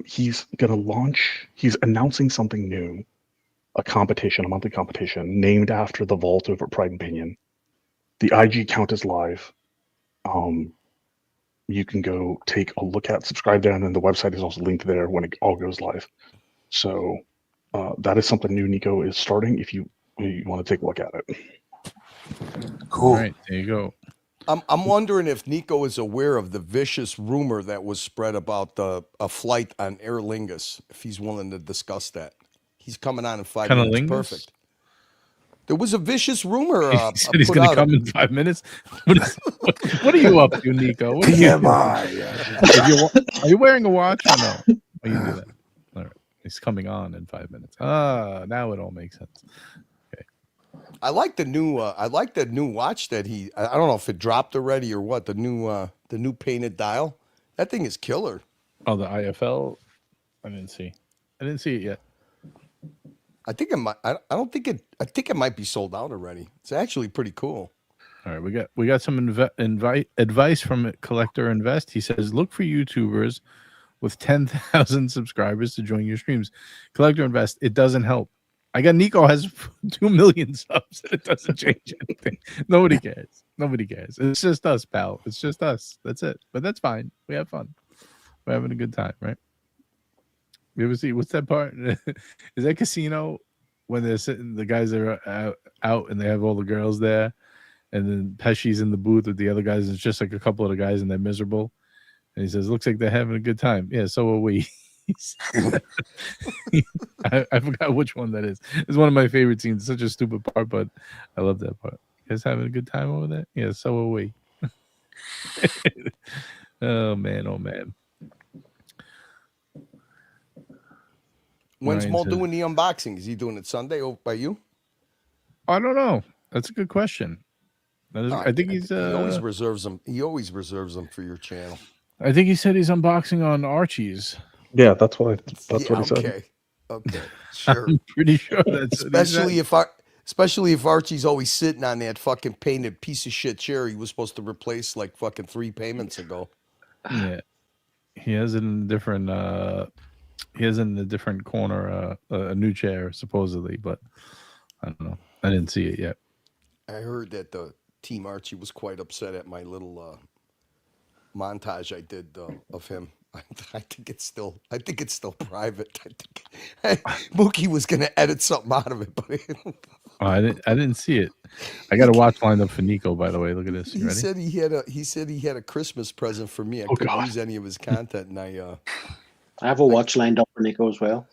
he's gonna launch. He's announcing something new, a monthly competition named after the vault over at Pride and Pinion. The IG account is live. You can go take a look at, subscribe there, and then the website is also linked there when it all goes live. So that is something new Nico is starting. If you want to take a look at it. Cool. All right, there you go. I'm wondering if Nico is aware of the vicious rumor that was spread about a flight on Aer Lingus. If he's willing to discuss that, he's coming on in 5 minutes. Perfect. There was a vicious rumor. He said he's going to come in 5 minutes. What are you up to, Nico? What are you Are you wearing a watch or no? Oh, you do that. All right. He's coming on in 5 minutes. Now it all makes sense. Okay. I like the new watch that I don't know if it dropped already or what. The new painted dial. That thing is killer. Oh, the IFL. I didn't see it yet. I think it might. I don't think it. I think it might be sold out already. It's actually pretty cool. All right, we got some advice from Collector Invest. He says, look for YouTubers with 10,000 subscribers to join your streams. Collector Invest, it doesn't help. I got Nico has 2 million subs and it doesn't change anything. Nobody cares. Nobody cares. It's just us, pal. It's just us. That's it. But that's fine. We have fun. We're having a good time, right? You ever see what's that part? Is that Casino when they're sitting? The guys are out and they have all the girls there, and then Pesci's in the booth with the other guys. And it's just like a couple of the guys, and they're miserable. And he says, "Looks like they're having a good time." Yeah, so are we. I forgot which one that is. It's one of my favorite scenes. It's such a stupid part, but I love that part. You guys having a good time over there? Yeah, so are we. Oh man, oh man. When's Mo doing the unboxing? Is he doing it Sunday over by you? I don't know. That's a good question. I think he's. He always reserves them. He always reserves them for your channel. I think he said he's unboxing on Archie's. Yeah, that's what he said. Okay, sure. I'm pretty sure that's especially if Archie's always sitting on that fucking painted piece of shit chair he was supposed to replace like fucking 3 payments ago. Yeah, he has it in a different. He has it in a different corner, a new chair supposedly, but I don't know. I didn't see it yet. I heard that the Team Archie was quite upset at my little montage I did of him. I think it's still private. I think Mookie was gonna edit something out of it, but I didn't see it. I got a watch lined up for Nico, by the way. Look at this. You ready? He said he had a Christmas present for me. I couldn't use any of his content, and I have a watch lined up for Nico as well.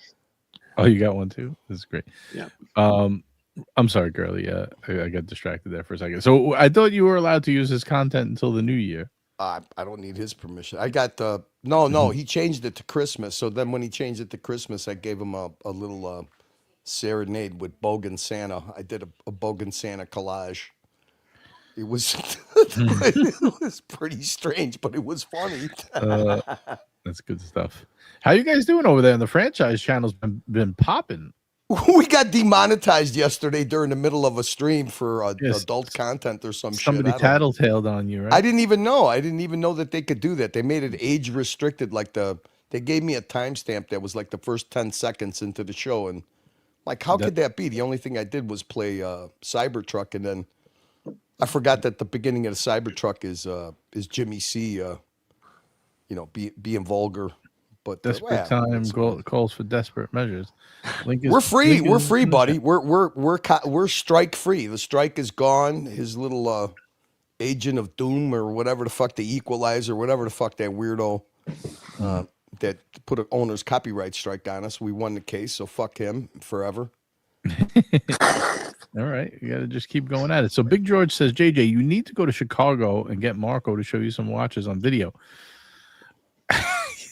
Oh, you got one too? This is great. Yeah. I'm sorry, girly. I got distracted there for a second. So I thought you were allowed to use his content until the new year. I don't need his permission. I got no. He changed it to Christmas. So then when he changed it to Christmas, I gave him a little serenade with Bogan Santa. I did a Bogan Santa collage. It was it was pretty strange, but it was funny. That's good stuff. How you guys doing over there? And the franchise channel's been popping. We got demonetized yesterday during the middle of a stream for adult content or some Somebody shit. Somebody tattletaled on you, right? I didn't even know. I didn't even know that they could do that. They made it age restricted. They gave me a timestamp that was like the first 10 seconds into the show, and like, how could that be? The only thing I did was play Cybertruck, and then I forgot that the beginning of the Cybertruck is Jimmy C. Being vulgar. But desperate time calls for desperate measures. We're free. We're free, buddy. We're strike free. The strike is gone. His little agent of doom or whatever the fuck, the equalizer, whatever the fuck that weirdo that put an owner's copyright strike on us. We won the case, so fuck him forever. All right, you got to just keep going at it. So Big George says, JJ, you need to go to Chicago and get Marco to show you some watches on video.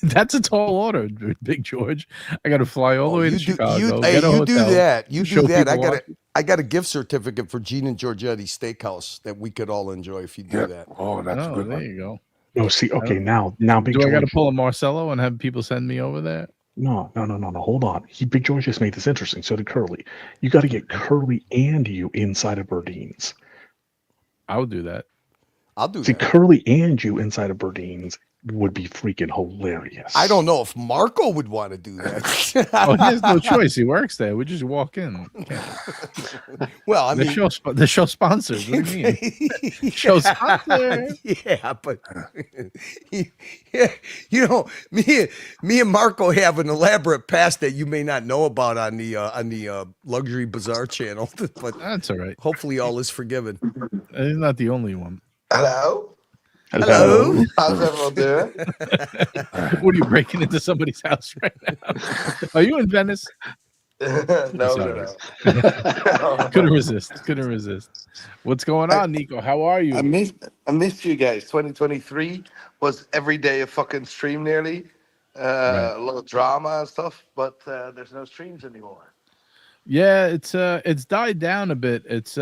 That's a tall order, Big George. I got to fly all the way to Chicago. You do that. You do that. I got a gift certificate for Gene and Giorgetti's Steakhouse that we could all enjoy if you do that. Oh, that's good. There you go. No, see, okay, now, Big George. Do I got to pull a Marcelo and have people send me over there? No. Hold on. Big George just made this interesting. So did Curly. You got to get Curly and you inside of Berdine's. I'll do that. I'll do that. See, Curly and you inside of Berdine's would be freaking hilarious. I don't know if Marco would want to do that. Oh, he has no choice. He works there. We just walk in. Well, I mean, the show sponsors. What do you mean? Show sponsor. Yeah, but me and Marco have an elaborate past that you may not know about on the Luxury Bazaar channel. But that's all right. Hopefully, all is forgiven. He's not the only one. Hello. How's everyone doing? What are you breaking into somebody's house right now? Are you in Venice? No. Couldn't resist. What's going on, Nico? How are you? I missed you guys. 2023 was every day a fucking stream nearly. Right. A lot of drama and stuff, but there's no streams anymore. Yeah, it's died down a bit. It's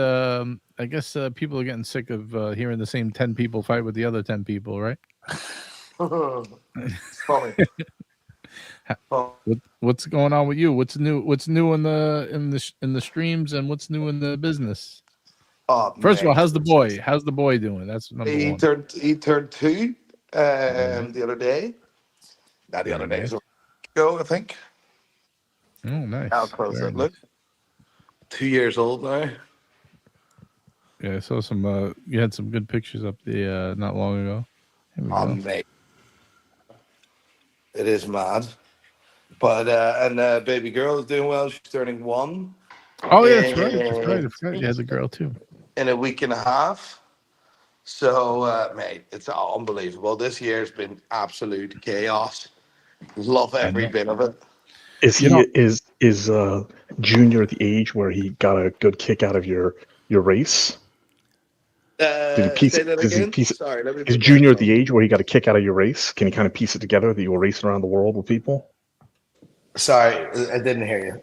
I guess people are getting sick of hearing the same 10 people fight with the other 10 people, right? It's funny. What's going on with you? What's new in the streams, and what's new in the business? Oh, First of all, mate. how's the boy? How's the boy doing? That's number He one. turned 2 Alright. the other day. Not the Very other day, nice. so ago, I think. Oh, nice. How close Very it nice. look. 2 years old now. Yeah, I saw some. You had some good pictures up the not long ago. Here we Oh, go. mate. It is mad. But baby girl is doing well. She's turning 1. Oh yeah, that's right. That's right. I forgot you had the girl too. In a week and a half. So, mate, it's unbelievable. This year's been absolute chaos. Love every bit of it. Is he is Junior at the age where he got a good kick out of your race? Did he piece Say it? that Does he again. piece it? Sorry, let me. Is put Junior my at the age where he got a kick out of your race? Can he kind of piece it together that you were racing around the world with people? Sorry, I didn't hear you.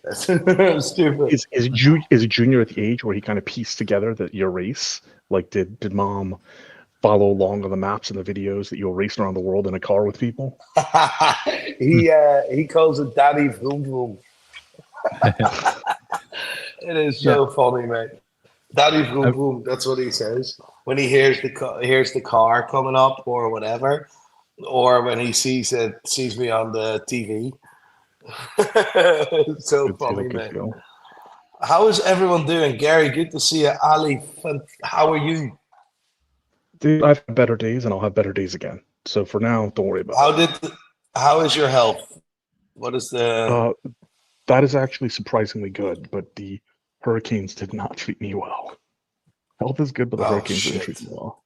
I'm stupid. Is Junior at the age where he kind of pieced together that your race? Like, did Mom follow along on the maps and the videos that you were racing around the world in a car with people? He calls it Daddy Vroom Vroom. It is so funny, mate. Daddy Vroom Vroom. That's what he says when he hears the car coming up or whatever, or when he sees me on the TV. It's so funny, man. How is everyone doing? Gary, good to see you. Ali, how are you? Dude, I've had better days and I'll have better days again. So for now, don't worry about it. How is your health? What is the... that is actually surprisingly good, but the hurricanes did not treat me well. Health is good, but the hurricanes didn't treat me well.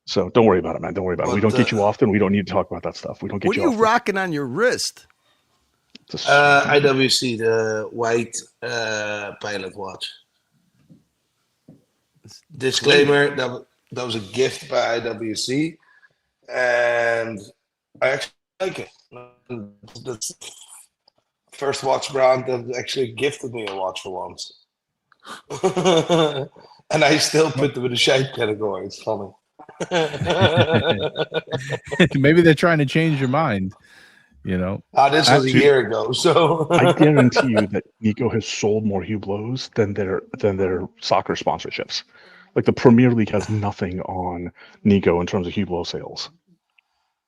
So don't worry about it, man. Don't worry about it. We don't get you often. We don't need to talk about that stuff. We don't get What you are you often. rocking on your wrist? IWC, the white pilot watch. Disclaimer, that was a gift by IWC, and I actually like it. That's the first watch brand that actually gifted me a watch for once. And I still put them in the shite category. It's funny. Maybe they're trying to change your mind. You know, this was a year ago, so I guarantee you that Nico has sold more Hublots than their soccer sponsorships. Like the Premier League has nothing on Nico in terms of Hublot sales.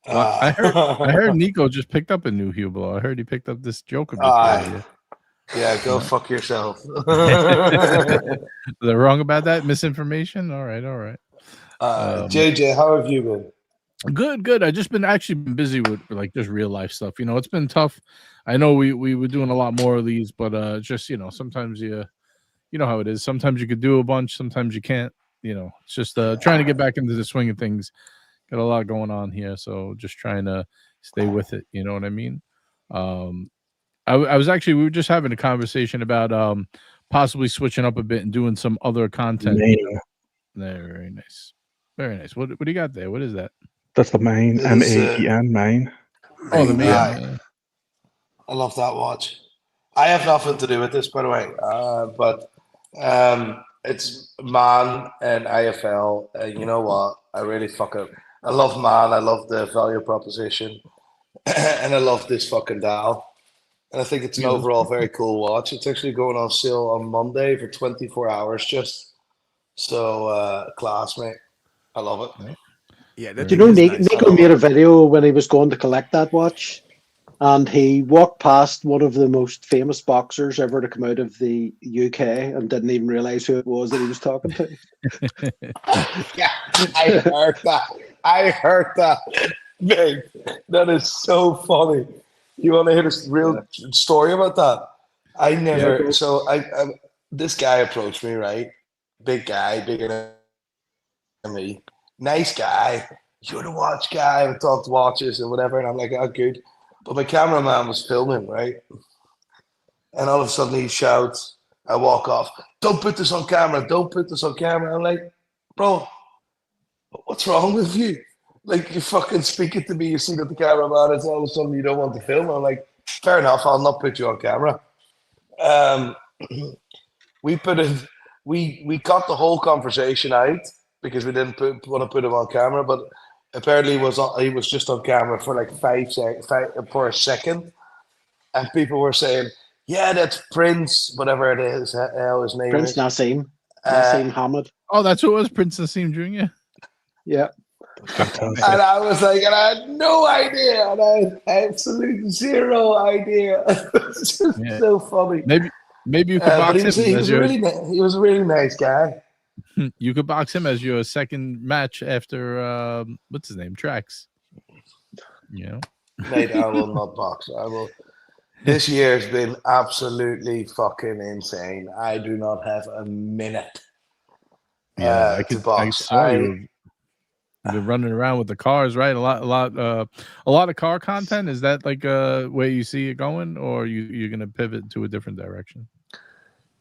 Well, I heard Nico just picked up a new Hublot. I heard he picked up this Joker before. Yeah, go fuck yourself. They're wrong about that? Misinformation? All right. JJ, how have you been? Good. I just been busy with like just real life stuff. You know, it's been tough. I know we were doing a lot more of these, but just sometimes you know how it is. Sometimes you could do a bunch, sometimes you can't. You know, it's just trying to get back into the swing of things. Got a lot going on here, so just trying to stay with it. You know what I mean? I was we were just having a conversation about possibly switching up a bit and doing some other content. Very nice, very nice. What do you got there? What is that? That's the main, M-A-E-N, main. Oh, the main. I love that watch. I have nothing to do with this, by the way, but it's Man and IFL. You know what? I really I love Man. I love the value proposition, and I love this fucking dial. And I think it's an overall very cool watch. It's actually going on sale on Monday for 24 hours just. So, class, mate. I love it. Yeah, Nico made a video when he was going to collect that watch, and he walked past one of the most famous boxers ever to come out of the UK and didn't even realize who it was that he was talking to. Yeah, I heard that. Mate, that is so funny. You want to hear this real story about that? I never. This guy approached me, right? Big guy, bigger than me. Nice guy. You're the watch guy. I talked watches and whatever. And I'm like, oh, good. But my cameraman was filming, right? And all of a sudden he shouts, I walk off, don't put this on camera. Don't put this on camera. I'm like, bro, what's wrong with you? Like, you're fucking speaking to me. You see that the cameraman is all of a sudden you don't want to film. I'm like, fair enough. I'll not put you on camera. We cut the whole conversation out because we didn't want to put him on camera, but apparently he was just on camera for like 5 seconds, for a second, and people were saying, "Yeah, that's Prince, whatever it is, his name Prince is Nassim." Nassim Hamid. Oh, that's who it was, Prince Nassim Jr. Yeah. And I was like, and I had no idea, and I had absolutely zero idea. It's just so funny. Maybe you could But box he was, him. he was a really he was a really nice guy. You could box him as your second match after what's his name, Trax. You know, Mate, I will not box. I will. This year has been absolutely fucking insane. I do not have a minute to box. I saw you. Been running around with the cars, right? A lot of car content. Is that like where you see it going, or you're gonna pivot to a different direction?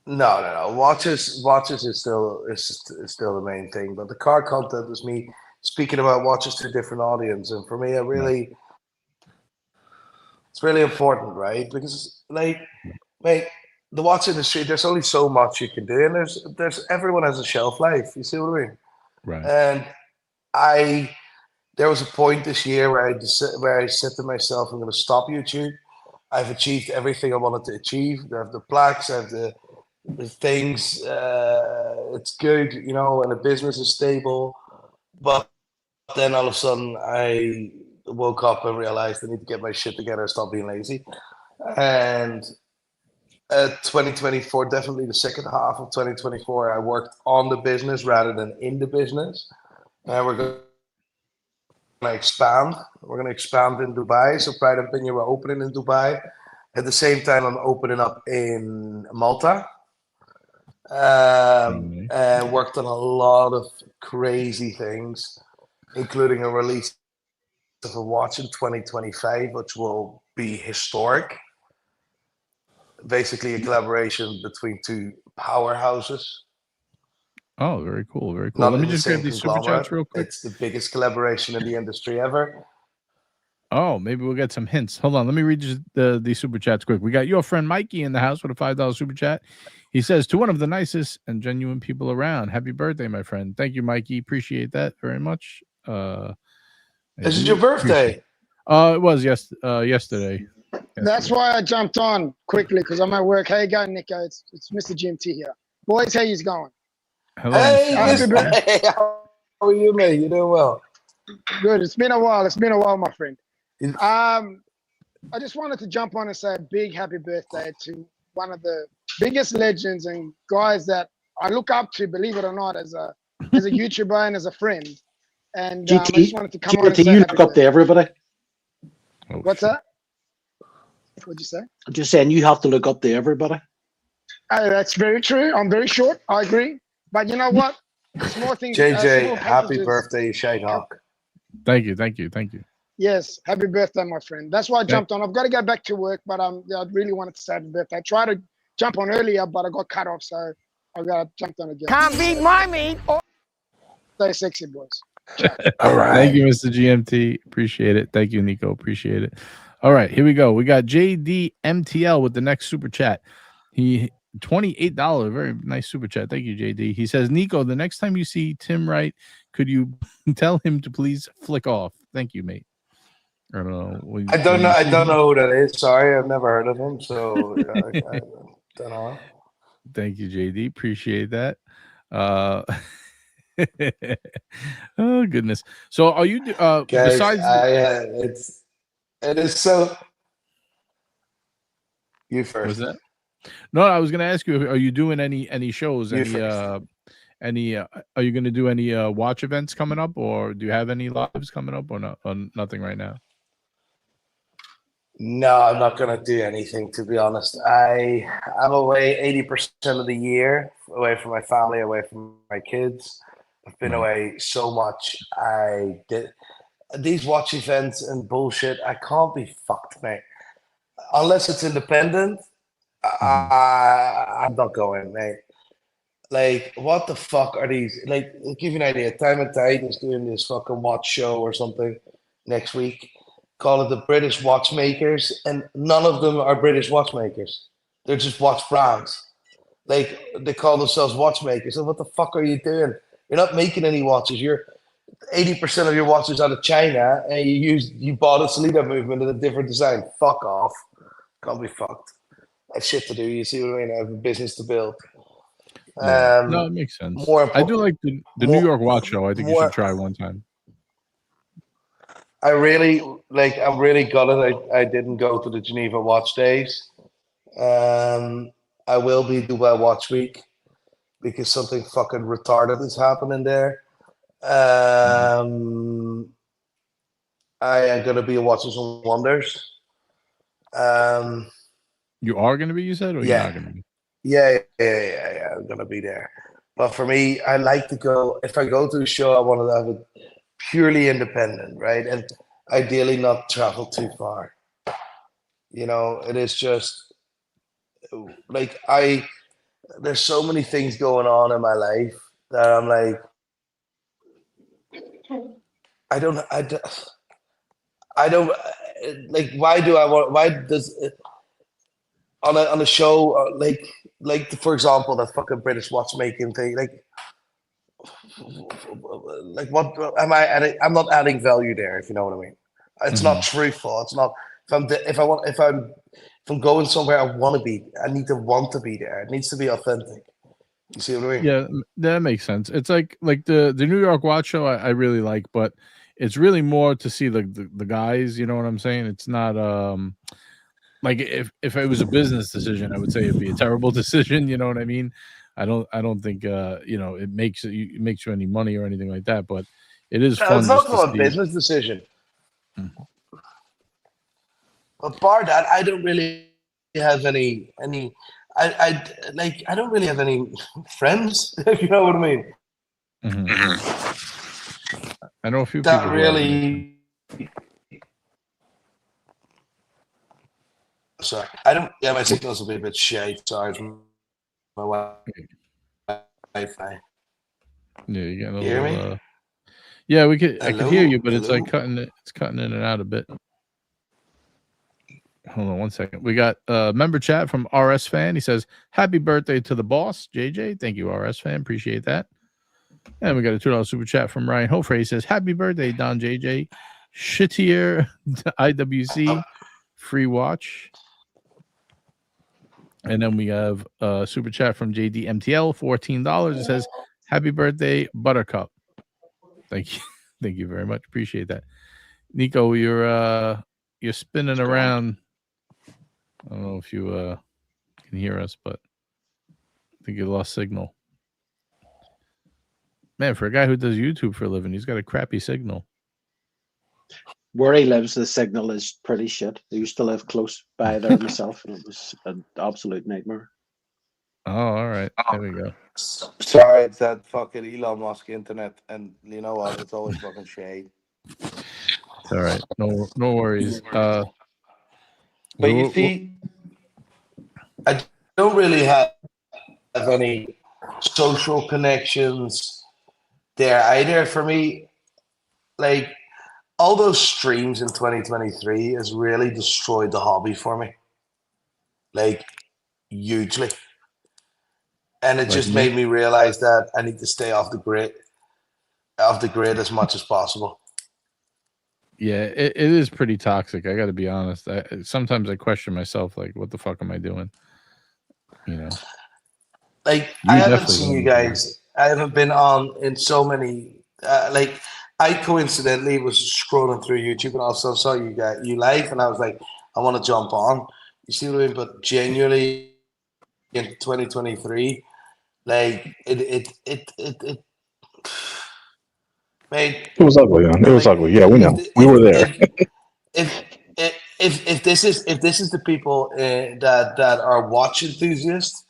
No. Watches is still the main thing, but the car content is me speaking about watches to a different audience, and for me, it's really important, right? Because like, mate, the watch industry, there's only so much you can do, and there's everyone has a shelf life. You see what I mean? Right. And there was a point this year where I said to myself, I'm going to stop YouTube. I've achieved everything I wanted to achieve. I have the plaques, I have the things. It's good, you know, and the business is stable. But then all of a sudden, I woke up and realized I need to get my shit together and stop being lazy. And 2024, definitely the second half of 2024, I worked on the business rather than in the business. And we're going to expand. We're going to expand in Dubai. So Pride and Pinion, we're opening in Dubai. At the same time, I'm opening up in Malta. And worked on a lot of crazy things, including a release of a watch in 2025, which will be historic. Basically a collaboration between two powerhouses. Oh, very cool, very cool. Not Let me in the just grab same these super chats conglomerate. real quick. It's the biggest collaboration in the industry ever. Oh, maybe we'll get some hints. Hold on, let me read you the super chats quick. We got your friend Mikey in the house with a $5 super chat. He says, to one of the nicest and genuine people around, happy birthday, my friend. Thank you, Mikey. Appreciate that very much. Is it your birthday? It was yesterday. That's why I jumped on quickly, because I'm at work. Hey, go, Nico. It's Mr. GMT here. Boys, how you going? Hello. Hey, how are you, mate? You doing well? Good. It's been a while, my friend. I just wanted to jump on and say a big happy birthday to one of the biggest legends and guys that I look up to, believe it or not, as a YouTuber and as a friend. And I just wanted to come on and say you look up to everybody. What's that? What'd you say? I'm just saying you have to look up to everybody. That's very true. I'm very short. I agree. But you know what? Small things. JJ, happy birthday, Shite Hawk. Thank you. Yes, happy birthday, my friend. That's why I jumped on. I've got to go back to work, but I really wanted to say happy birthday. I tried to jump on earlier, but I got cut off, so I got jumped on again. Can't beat my meat. Stay sexy, boys. All right. Thank you, Mr. GMT. Appreciate it. Thank you, Nico. Appreciate it. All right, here we go. We got JDMTL with the next super chat. He $28, very nice super chat. Thank you, JD. He says, Nico, the next time you see Tim Wright, could you tell him to please flick off? Thank you, mate. I don't know. I don't know who that is. Sorry, I've never heard of him. So I don't know. Thank you, JD. Appreciate that. Oh goodness. So are you Guys, besides it is so you first. Was that? No, I was gonna ask you, are you doing any shows? Are you gonna do any watch events coming up, or do you have any lives coming up, or not? Or nothing right now? No, I'm not gonna do anything, to be honest. I'm away 80% of the year, away from my family, away from my kids. I've been away so much. I did these watch events and bullshit. I can't be fucked, mate. Unless it's independent, I'm not going, mate. Like, what the fuck are these? Like, I'll give you an idea. Time and Tide is doing this fucking watch show or something next week. Call it the British watchmakers, and none of them are British watchmakers. They're just watch brands. Like, they call themselves watchmakers. So what the fuck are you doing? You're not making any watches. You're 80% of your watches out of China, and you bought a Salida movement in a different design. Fuck off. Can't be fucked. I have shit to do. You see what I mean? I have a business to build. Yeah. No, it makes sense. I do like the New York Watch Show. I think you should try one time. I'm really gutted I didn't go to the Geneva Watch Days. I will be Dubai Watch Week because something fucking retarded is happening there. I am going to be at Watches and Wonders. You are going to be, you said, or you're not going to be? Yeah. I'm going to be there. But for me, I like to go. If I go to a show, I want to have it purely independent, right? And ideally not travel too far. You know, it is just like there's so many things going on in my life that I'm like, I don't like, why does on a show like for example that fucking British watchmaking thing, like what am I adding? I'm not adding value there, if you know what I mean. It's not truthful. It's not. If I'm going somewhere, I need to want to be there. It needs to be authentic. You see what I mean? Yeah, that makes sense. It's like the New York Watch Show I really like, but it's really more to see the guys, you know what I'm saying? It's not like if it was a business decision, I would say it'd be a terrible decision, you know what I mean? I don't think you know, it makes you any money or anything like that, but it is fun. It's not a business decision. But bar that, I don't really have any I don't really have any friends, if you know what I mean. I know a few that people really. Sorry, I don't. Yeah, my signals will be a bit shite. Sorry, my Wi-Fi. Yeah, you got a hear little. Me? Yeah, I could hear you, but it's like cutting in and out a bit. Hold on one second. We got member chat from RS Fan. He says, "Happy birthday to the boss, JJ." Thank you, RS Fan. Appreciate that. And we got a $2 super chat from Ryan Hofre. He says, "Happy birthday, Don JJ. Shittier IWC free watch." And then we have a super chat from JD MTL, $14. It says, "Happy birthday, Buttercup." Thank you. Thank you very much. Appreciate that. Nico, you're spinning around. I don't know if you can hear us, but I think you lost signal. Man, for a guy who does YouTube for a living, he's got a crappy signal. Where he lives, the signal is pretty shit. I used to live close by there myself, and it was an absolute nightmare. Oh, all right. There we go. Sorry, it's that fucking Elon Musk internet, and you know what? It's always fucking shade. It's all right. No worries. But you see, I don't really have any social connections there either. For me, like all those streams in 2023 has really destroyed the hobby for me, like hugely. And it just made me realize that I need to stay off the grid as much as possible. Yeah, it is pretty toxic. I got to be honest. Sometimes I question myself, like, what the fuck am I doing? You know, like I haven't seen you guys. I haven't been on in so many. Like I coincidentally was scrolling through YouTube and also saw you live, and I was like, I want to jump on. You see what I mean? But genuinely, in 2023, like it mate, it was ugly, man. It was ugly. Yeah, we know. We were there. If this is the people that are watch enthusiasts,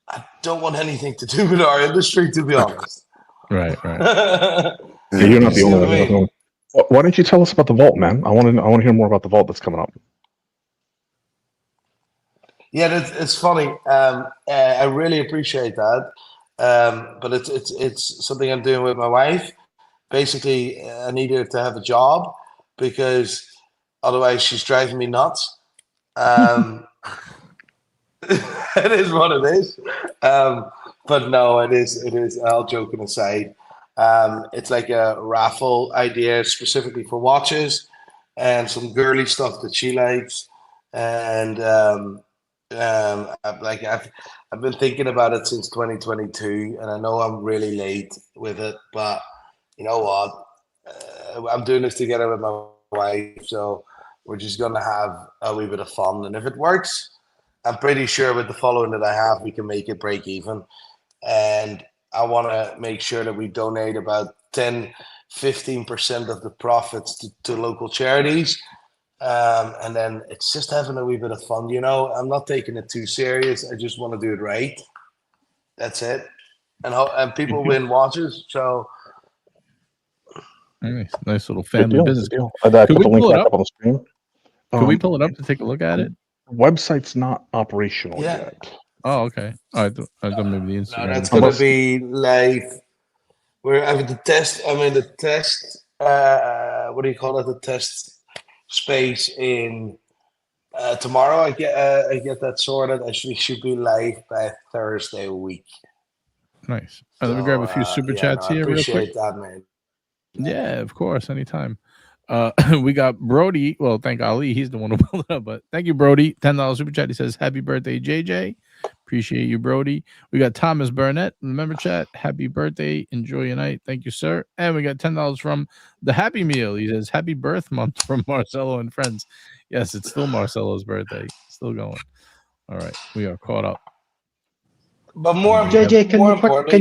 I don't want anything to do with our industry, to be honest. Right. Yeah, you're not the only one. Why don't you tell us about the vault, man? I want to hear more about the vault that's coming up. Yeah, it's funny. I really appreciate that. But it's something I'm doing with my wife. Basically, I need her to have a job because otherwise she's driving me nuts. It is what it is. But no, it is. All joking aside, it's like a raffle idea specifically for watches and some girly stuff that she likes. And like I've been thinking about it since 2022, and I know I'm really late with it, but you know what? I'm doing this together with my wife, so we're just gonna have a wee bit of fun, and if it works, I'm pretty sure with the following that I have, we can make it break even. And I want to make sure that we donate about 10-15% of the profits to local charities. And then it's just having a wee bit of fun. I'm not taking it too serious. I just want to do it right. That's it. And people win watches. So nice little Good family deal. business. Good deal. I Could put we the link pull it back up? up on the screen. Could we pull it up to take a look at it? Website's not operational Yeah. yet. Oh, okay. I thought maybe the Instagram. no, that's going to be live. We're having the test. I'm in the test. What do you call it? The test space in tomorrow. I get that sorted. I should be live by Thursday week. Nice. Let me grab a few super chats here real quick. I appreciate that, man. Yeah, of course, anytime. We got Brody. Well, thank Ali. He's the one who pulled it up, but thank you, Brody. $10 super chat. He says, "Happy birthday, JJ." Appreciate you, Brody. We got Thomas Burnett. Remember, chat. Happy birthday. Enjoy your night. Thank you, sir. And we got $10 from the Happy Meal. He says, "Happy birth month" from Marcelo and friends. Yes, it's still Marcelo's birthday. Still going. All right, we are caught up. But more, JJ, can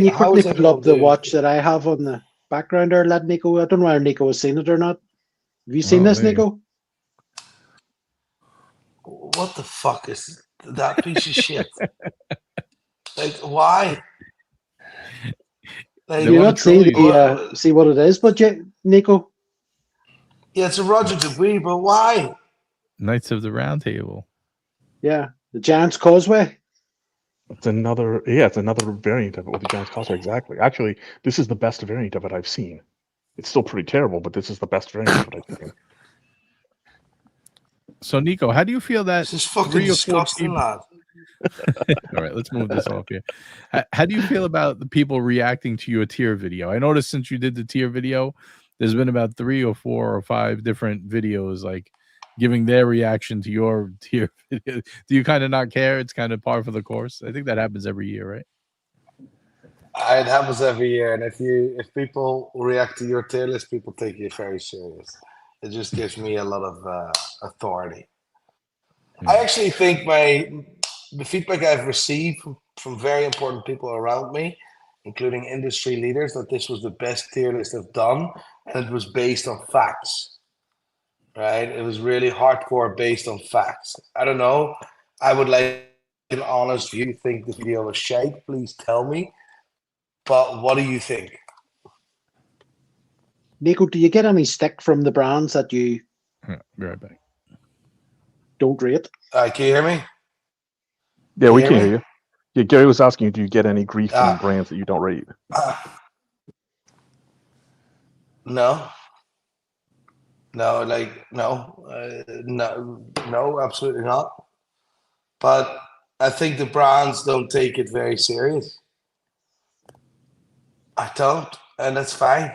you quickly put up the watch that I have on the background there, lad, Nico? I don't know whether Nico has seen it or not. Have you seen this, Nico? What the fuck is that piece of shit? Like, why? Like, you not see what it is, but Nico? Yeah, it's a Roger Dubuis, but why? Knights of the Round Table. Yeah, the Giant's Causeway. It's another variant of it with the Giant's Causeway. Exactly. Actually, this is the best variant of it I've seen. It's still pretty terrible, but this is the best variant of it I've seen. So, Nico, how do you feel that this is fucking disgusting, lad? All right, let's move this off here. How do you feel about the people reacting to your tier video? I noticed since you did the tier video, there's been about 3 or 4 or 5 different videos like giving their reaction to your tier video. Do you kind of not care? It's kind of par for the course. I think that happens every year, right? It happens every year, and if people react to your tier list, people take you very serious. It just gives me a lot of authority. I actually think the feedback I've received from very important people around me, including industry leaders, that this was the best tier list I've done, and it was based on facts. Right? It was really hardcore based on facts. I don't know. I would like an honest view. You think the video was shite? Please tell me. But what do you think? Nico, do you get any stick from the brands that you be right back. don't rate? Can you hear me? Yeah, we can hear you. Yeah, Gary was asking you, do you get any grief from brands that you don't rate? No. No, no, absolutely not. But I think the brands don't take it very serious. I don't, and that's fine.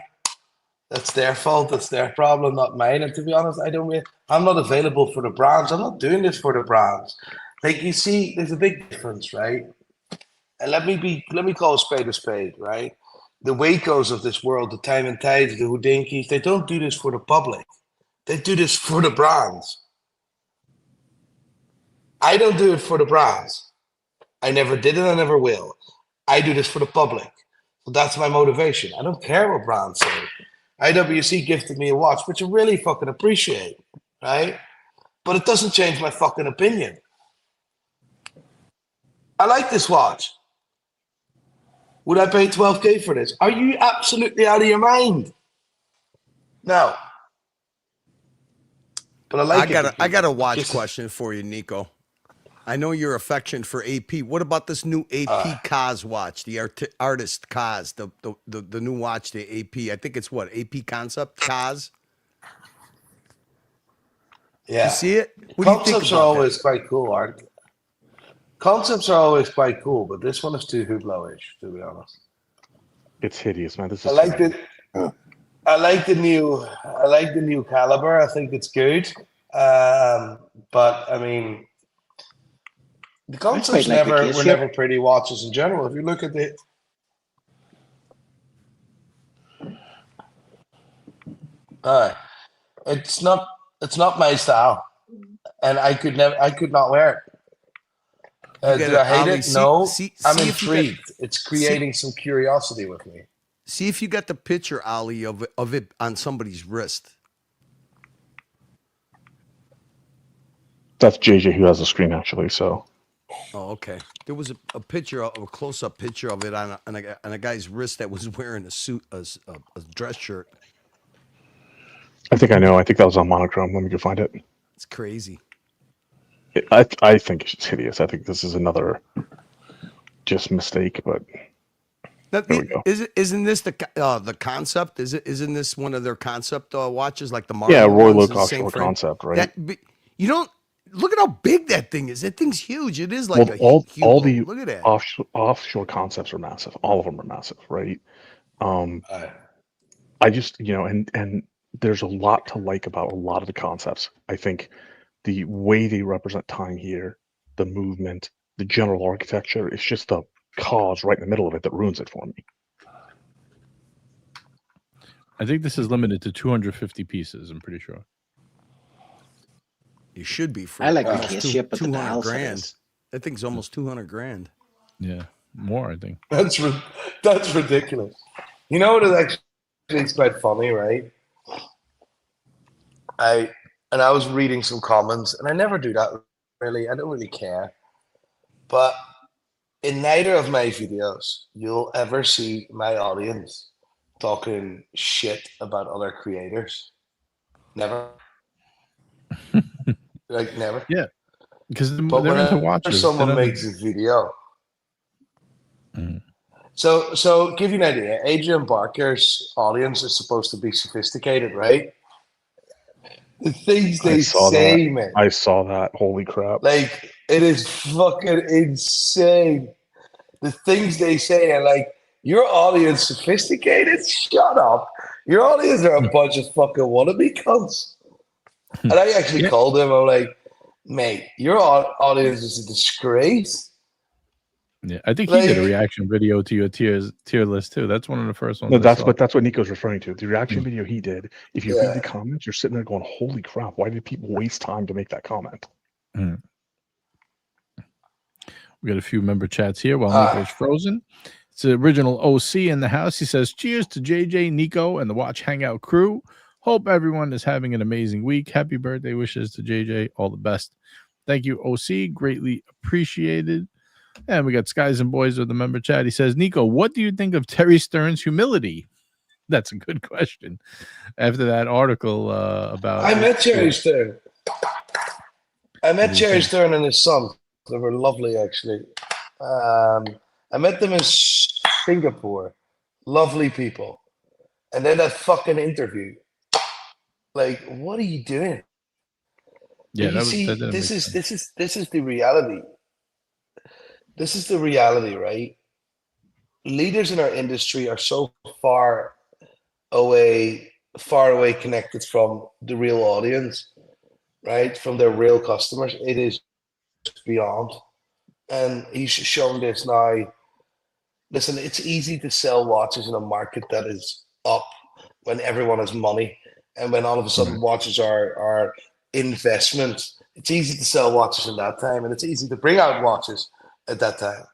That's their fault. That's their problem, not mine. And to be honest, I'm not available for the brands. I'm not doing this for the brands. Like, you see, there's a big difference, right? And let me call a spade, right? The Wacos of this world, the Time and Tides, the Houdinkis, they don't do this for the public. They do this for the brands. I don't do it for the brands. I never did it. I never will. I do this for the public. So that's my motivation. I don't care what brands say. IWC gifted me a watch, which I really fucking appreciate, right? But it doesn't change my fucking opinion. I like this watch. Would I pay 12K for this? Are you absolutely out of your mind? No. But I got a watch question for you, Nico. I know your affection for AP. What about this new AP Kaz watch, the artist Kaz, the new watch, the AP? I think it's what, AP Concept Kaz? Yeah. You see it? What Concepts are always quite cool, aren't they? Concepts are always quite cool, but this one is too Hublot-ish, to be honest. It's hideous, man. This is I like the new caliber. I think it's good. But I mean, The concepts quite like the case were shape. never pretty watches in general. If you look at the it's not my style, and I could not wear it. Do I hate it? No, I'm intrigued. It's creating some curiosity with me. See if you got the picture, Ali, of it on somebody's wrist. That's JJ who has the screen actually. So. Oh, okay. There was a picture, a close-up picture of it on a guy's wrist that was wearing a suit, a dress shirt. I think I know. I think that was on monochrome. Let me go find it. It's crazy. I think it's just hideous. I think this is another just mistake, but there we go. Isn't this the concept? Isn't this one of their concept watches, like the Marlin? Yeah, Roy ones, Locke short concept, right? You don't look at how big that thing is. That thing's huge. It is like all the look at that. offshore concepts are massive. All of them are massive, right? I just and there's a lot to like about a lot of the concepts. I think the way they represent time here, the movement, the general architecture, it's just the cause right in the middle of it that ruins it for me. I think this is limited to 250 pieces. I'm pretty sure. You should be. I like the case shape, but the 200 dial grand. size. That thing's almost 200 grand. Yeah, more I think. That's ridiculous. You know what is actually quite funny, right? I was reading some comments, and I never do that really. I don't really care. But in neither of my videos, you'll ever see my audience talking shit about other creators. Never. Like never. Yeah, because they're But into whenever watches. someone makes a video. So give you an idea. Adrian Barker's audience is supposed to be sophisticated, right? The things they say, man. I saw that. Holy crap. Like, it is fucking insane. The things they say are like, your audience sophisticated? Shut up. Your audience are a bunch of fucking wannabe cunts. And I actually called him. I'm like, mate, your audience is a disgrace. Yeah, I think he did a reaction video to your tier list too. That's one of the first ones. No, that's what Nico's referring to. The reaction video he did. If you read the comments, you're sitting there going, "Holy crap! Why did people waste time to make that comment?" We got a few member chats here while Nico's frozen. It's the original OC in the house. He says, "Cheers to JJ, Nico, and the Watch Hangout crew. Hope everyone is having an amazing week. Happy birthday wishes to JJ. All the best. Thank you, OC. Greatly appreciated." And we got Skies and Boys with the member chat. He says, "Nico, what do you think of Terry Stern's humility?" That's a good question. After that article about... I met Terry Stern. I met Terry Stern and his son. They were lovely, actually. I met them in Singapore. Lovely people. And then that fucking interview. Like, what are you doing? Yeah, this is the reality. This is the reality, right? Leaders in our industry are so far away connected from the real audience, right? From their real customers. It is beyond. And he's shown this now. Listen, it's easy to sell watches in a market that is up when everyone has money. And when all of a sudden watches are investments. It's easy to sell watches in that time, and it's easy to bring out watches at that time.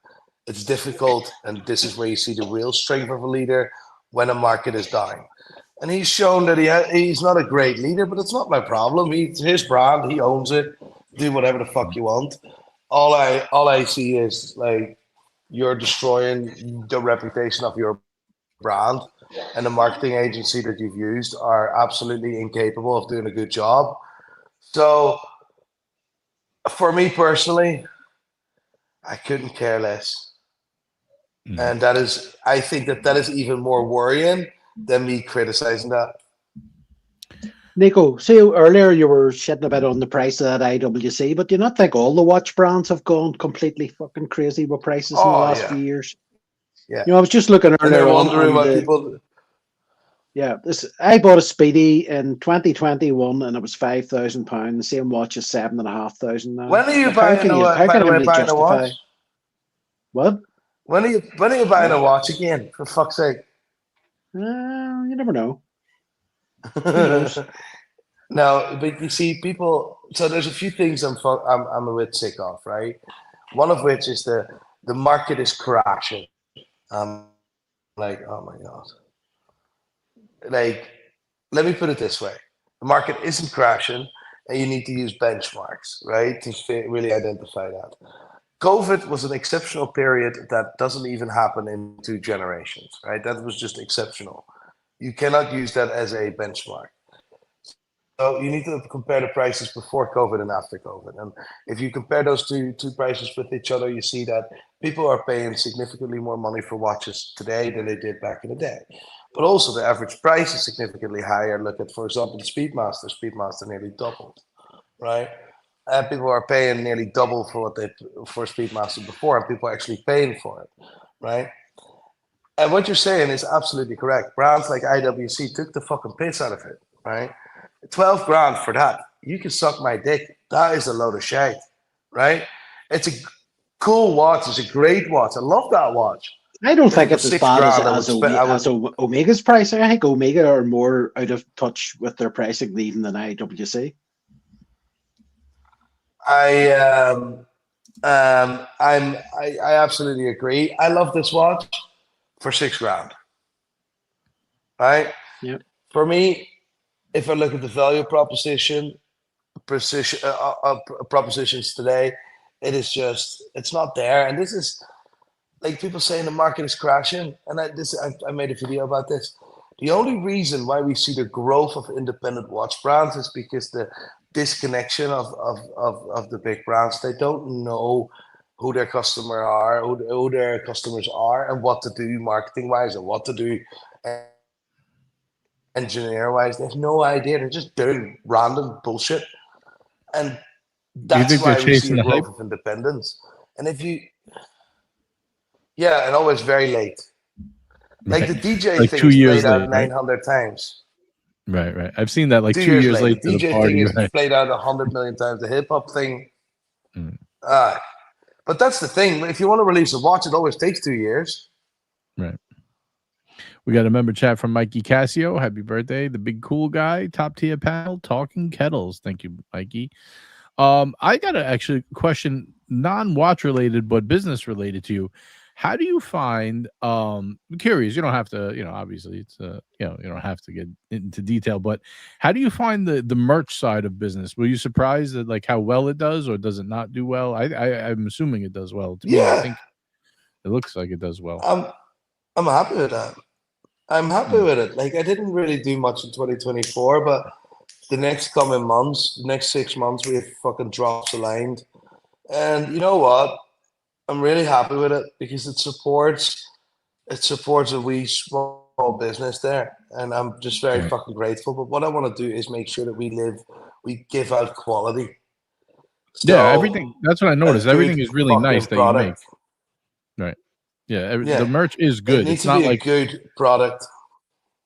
It's difficult, and this is where you see the real strength of a leader when a market is dying. And he's shown that he's not a great leader, but it's not my problem. It's his brand, he owns it. Do whatever the fuck you want. All I see is like you're destroying the reputation of your brand, and the marketing agency that you've used are absolutely incapable of doing a good job. So for me personally, I couldn't care less. And I think that is even more worrying than me criticizing that. Nico, see earlier you were shitting a bit on the price of that IWC, but do you not think all the watch brands have gone completely fucking crazy with prices in the last few years? Yeah. You know, I was just looking earlier they're on. wondering what people. Yeah, I bought a Speedy in 2021, and it was £5,000. The same watch is 7,500 now. When are you Like, how buying can a you? How by can the way, anybody buying a justify watch? what? When are you buying a watch again? For fuck's sake! You never know. Who knows? No, but you see, people. So there's a few things I'm a bit sick of, right? One of which is the market is crashing. Like, oh my god. Like, let me put it this way: the market isn't crashing, and you need to use benchmarks, right, to really identify that. COVID was an exceptional period that doesn't even happen in 2 generations, right? That was just exceptional. You cannot use that as a benchmark. So you need to compare the prices before COVID and after COVID. And if you compare those two prices with each other, you see that people are paying significantly more money for watches today than they did back in the day. But also the average price is significantly higher. Look at, for example, the Speedmaster. Speedmaster nearly doubled, right? And people are paying nearly double for Speedmaster before, and people are actually paying for it, right? And what you're saying is absolutely correct. Brands like IWC took the fucking piss out of it, right? 12 grand for that. You can suck my dick. That is a load of shit, right? It's a cool watch. It's a great watch. I love that watch. I don't If think it it's was as 6 bad grand, as Omega's pricing. I think Omega are more out of touch with their pricing even than IWC. I absolutely agree. I love this watch for 6 grand, right? Yep. For me, if I look at the value propositions today, it's not there. And this is like people saying the market is crashing. And I made a video about this. The only reason why we see the growth of independent watch brands is because the disconnection of the big brands. They don't know who their customer are, who their customers are, and what to do marketing wise, and what to do engineer wise. They have no idea. They're just doing random bullshit, and that's why we see a growth of independence. And and always very late. Like the DJ like thing 2 is years played out late, 900 times. Right. I've seen that like 2 years years late. The To DJ the party, thing is right? played out 100 million times. The hip hop thing. Mm. But that's the thing. If you want to release a watch, it always takes 2 years. Right. We got a member chat from Mikey Cassio. Happy birthday, the big cool guy. Top tier panel, talking kettles. Thank you, Mikey. I got a actually question, non-watch related, but business related to you. How do you find, I'm curious, you don't have to, obviously it's, you don't have to get into detail, but how do you find the merch side of business? Were you surprised at like how well it does, or does it not do well? I'm assuming it does well. To me, I think it looks like it does well. I'm happy with that. I'm happy with it. Like I didn't really do much in 2024, but the next coming months, the next 6 months, we have fucking drops aligned. And you know what? I'm really happy with it because it supports a wee small business there. And I'm just very fucking grateful. But what I want to do is make sure that we give out quality. So, everything, that's what I noticed. Everything is really nice that you make. Right. Yeah, the merch is good. It needs to be like a good product.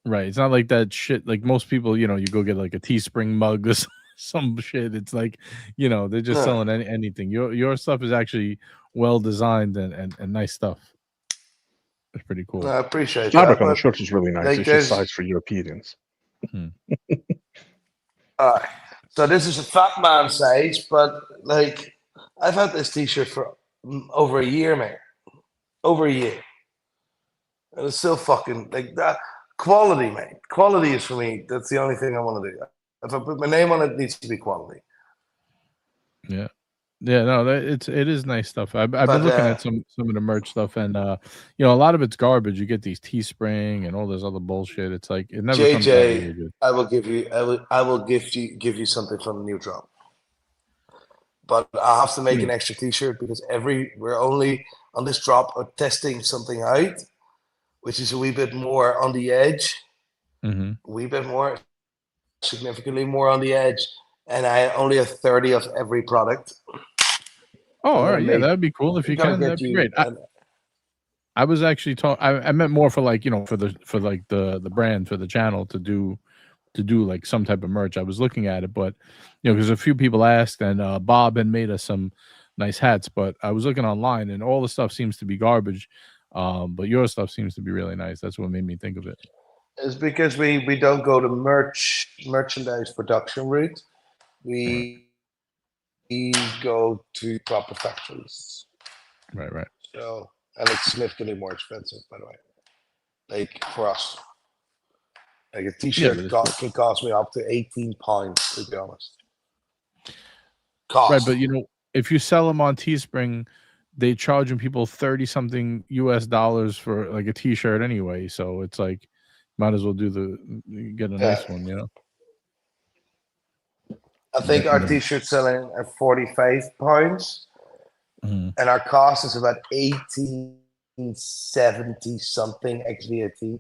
Right. It's not like that shit. Like most people, you go get like a Teespring mug or some shit. It's like, they're just selling anything. Your stuff is actually well designed and nice stuff. It's pretty cool. I appreciate that. Fabric on the shorts is really nice. Like it's just size for Europeans. So this is a fat man size, but like I've had this t-shirt for over a year, man. Over a year. And it's still fucking like that. Quality, man. Quality is for me. That's the only thing I want to do. If I put my name on it, it needs to be quality. Yeah. No, it is nice stuff. I've been looking at some of the merch stuff, and a lot of it's garbage. You get these Teespring and all this other bullshit. It's like it never comes out really good. I will give you something from the new drop. But I have to make an extra t-shirt because we're only on this drop are testing something out, which is a wee bit more on the edge. Mm-hmm. A wee bit more, significantly more on the edge. And I only have 30 of every product. Oh, all right. Yeah, that'd be cool if you can. That'd be great. I was actually talking. I meant more for like for the brand for the channel to do like some type of merch. I was looking at it, but because a few people asked, and Bob had made us some nice hats, but I was looking online, and all the stuff seems to be garbage. But your stuff seems to be really nice. That's what made me think of it. It's because we don't go the merchandise production route. We go to proper factories. Right. So, and it's significantly more expensive, by the way. Like for us, like a T-shirt can cost me up to £18, to be honest. Right, but if you sell them on Teespring, they charging people $30-something US for like a T-shirt anyway. So it's like, might as well get a nice one, I think our T-shirt selling at £45, and our cost is about 1870 something ex VAT,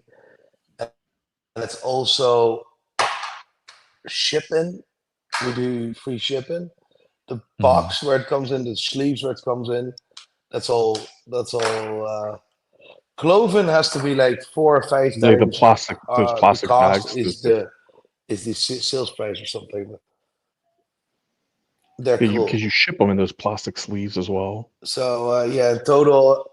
and it's also shipping. We do free shipping. The box where it comes in, the sleeves where it comes in, that's all. Clothing has to be like 4 or 5 times. The plastic, those plastic the cost bags. is the sales price or something. They're cool because you ship them in those plastic sleeves as well. So in total,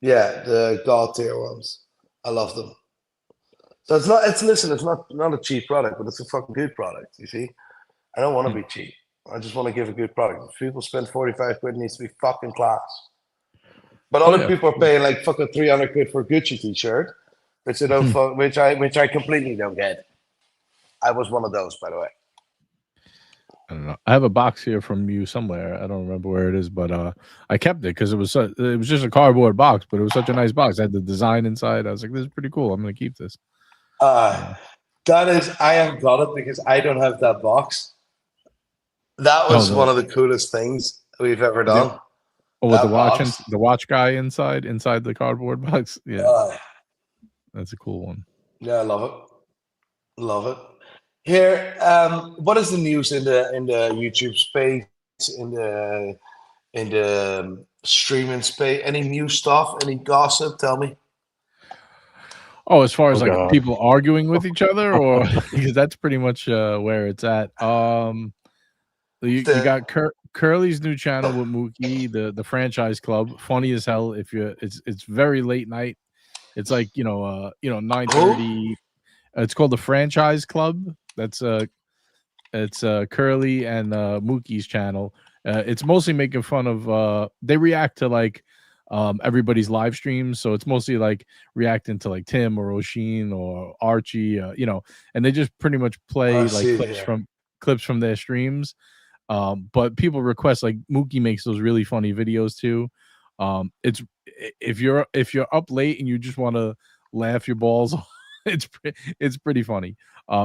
the God tier ones, I love them. So it's not a cheap product, but it's a fucking good product. You see, I don't want to be cheap. I just want to give a good product. If people spend 45 quid, it needs to be fucking class. But other people are paying like fucking 300 quid for a Gucci t-shirt, which I don't which I completely don't get. I was one of those, by the way. I don't know. I have a box here from you somewhere. I don't remember where it is, but I kept it because it was just a cardboard box, but it was such a nice box. I had the design inside. I was like, this is pretty cool. I'm gonna keep this. That is, I have got it because I don't have that box. That was one of the coolest things we've ever done. With the watch guy inside the cardboard box. Yeah, that's a cool one. Yeah, I love it. Here, what is the news in the YouTube space, in the streaming space? Any new stuff? Any gossip? Tell me. Oh, as far as people arguing with each other, or because that's pretty much where it's at. You got Curly's new channel with Mookie, the franchise club. Funny as hell. It's very late night. It's like 9:30. It's called the Franchise Club. That's it's Curly and Mookie's channel. It's mostly making fun of. They react to like everybody's live streams, so it's mostly like reacting to like Tim or Oshin or Archie, and they just pretty much play clips from their streams. But people request, like Mookie makes those really funny videos too. It's if you're up late and you just want to laugh your balls off, it's pretty funny.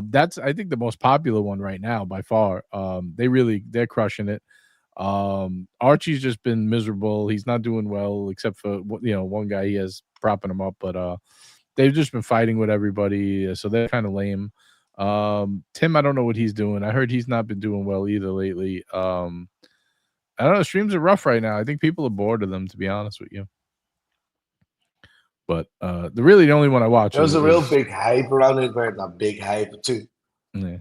That's, I think, the most popular one right now by far. They're crushing it. Archie's just been miserable. He's not doing well, except for one guy he has propping him up, but they've just been fighting with everybody, so they're kind of lame. Tim, I don't know what he's doing. I heard he's not been doing well either lately. I don't know, streams are rough right now. I think people are bored of them, to be honest with you. But the only one I watch. There was a real big hype around it, but not big hype too. Yeah.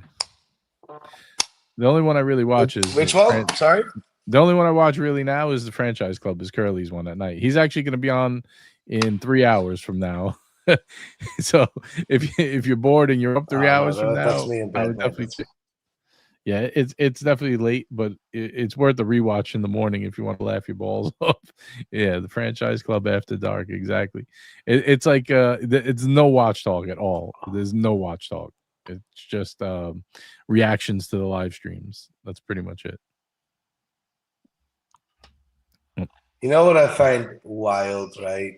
The only one I really watch is which one? Sorry. The only one I watch really now is the Franchise Club. Is Curly's one at night. He's actually going to be on in 3 hours from now. So if you're bored and you're up 3 hours from now, I would definitely. Yeah, it's definitely late, but it's worth the rewatch in the morning if you want to laugh your balls off. Yeah, the Franchise Club After Dark, exactly. It's like it's no watch talk at all. There's no watch talk. It's just reactions to the live streams. That's pretty much it. You know what I find wild, right?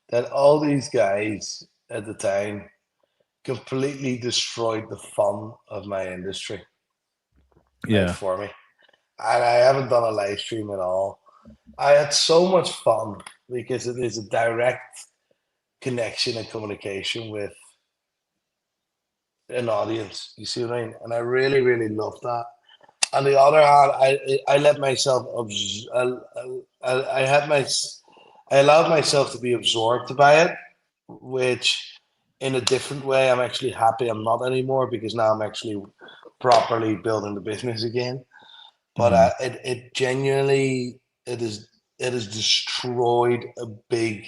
That all these guys at the time completely destroyed the fun of my industry. Yeah, for me, and I haven't done a live stream at all. I had so much fun because it is a direct connection and communication with an audience. You see what I mean? And I really, really love that. On the other hand, I let myself. I allowed myself to be absorbed by it, which in a different way, I'm actually happy I'm not anymore, because now I'm actually properly building the business again. But it genuinely, it has destroyed a big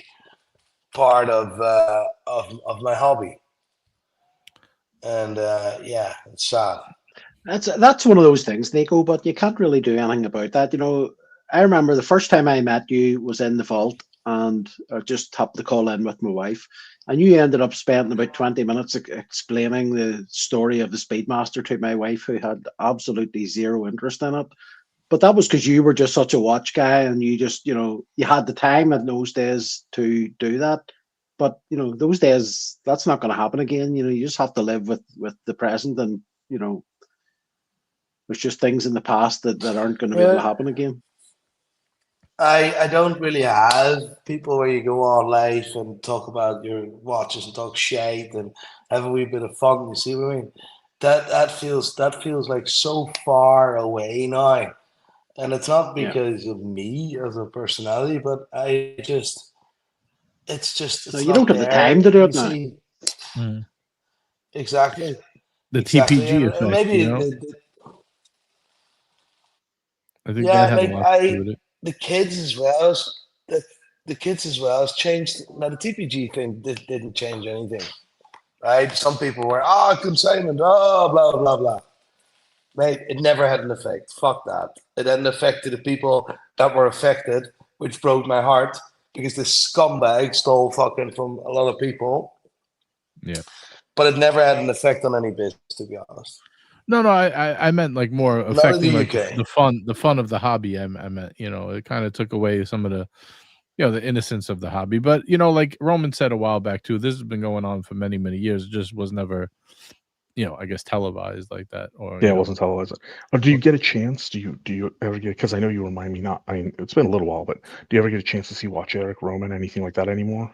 part of my hobby. And yeah, it's sad. That's one of those things, Nico, but you can't really do anything about that. You know, I remember the first time I met you was in the vault, and I just happened to call in with my wife, and you ended up spending about 20 minutes explaining the story of the Speedmaster to my wife, who had absolutely zero interest in it. But that was because you were just such a watch guy, and you just, you know, you had the time in those days to do that. But you know, those days, that's not going to happen again. You know, you just have to live with the present, and you know, there's just things in the past that aren't going to be able to Well, happen again. I don't really have people where you go on life and talk about your watches and talk shit and have a wee bit of fun. You see what I mean? That feels like so far away now, and it's not Yeah. because of me as a personality, but No, it's you not don't have the there. time to do You it now. see, Mm. exactly, The exactly, TPG and effect, you maybe know? I think that yeah, had a like lot to do with it. the kids as well as the kids as well has changed. Now the TPG thing didn't change anything, right? Some people were consignment, blah blah blah. Mate, it never had an effect. Fuck that. It had an effect to the people that were affected, which broke my heart because the scumbag stole fucking from a lot of people. Yeah. But it never had an effect on any business, to be honest. No, no, I meant like more Not in affecting the like UK. the fun of the hobby. I meant, you know, it kind of took away some of the, you know, the innocence of the hobby. But you know, like Roman said a while back too, this has been going on for many, many years. It just was never, you know, I guess televised like that, or Yeah, you it know, wasn't televised. Or do you get a chance? Do you ever get? Because I know you remind me not. I mean, it's been a little while, but do you ever get a chance to see Watch Eric Roman, anything like that anymore?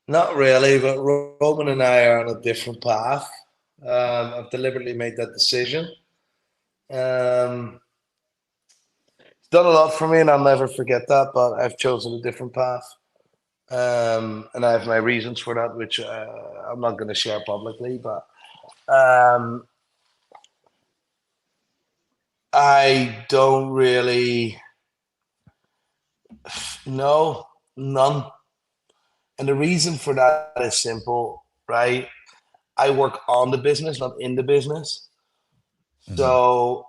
Not really, but Roman and I are on a different path. I've deliberately made that decision. Um, it's done a lot for me, and I'll never forget that. But I've chosen a different path, and I have my reasons for that, which I'm not going to share publicly. But um, I don't really know none, and the reason for that is simple, right? I work on the business, not in the business. Mhm. So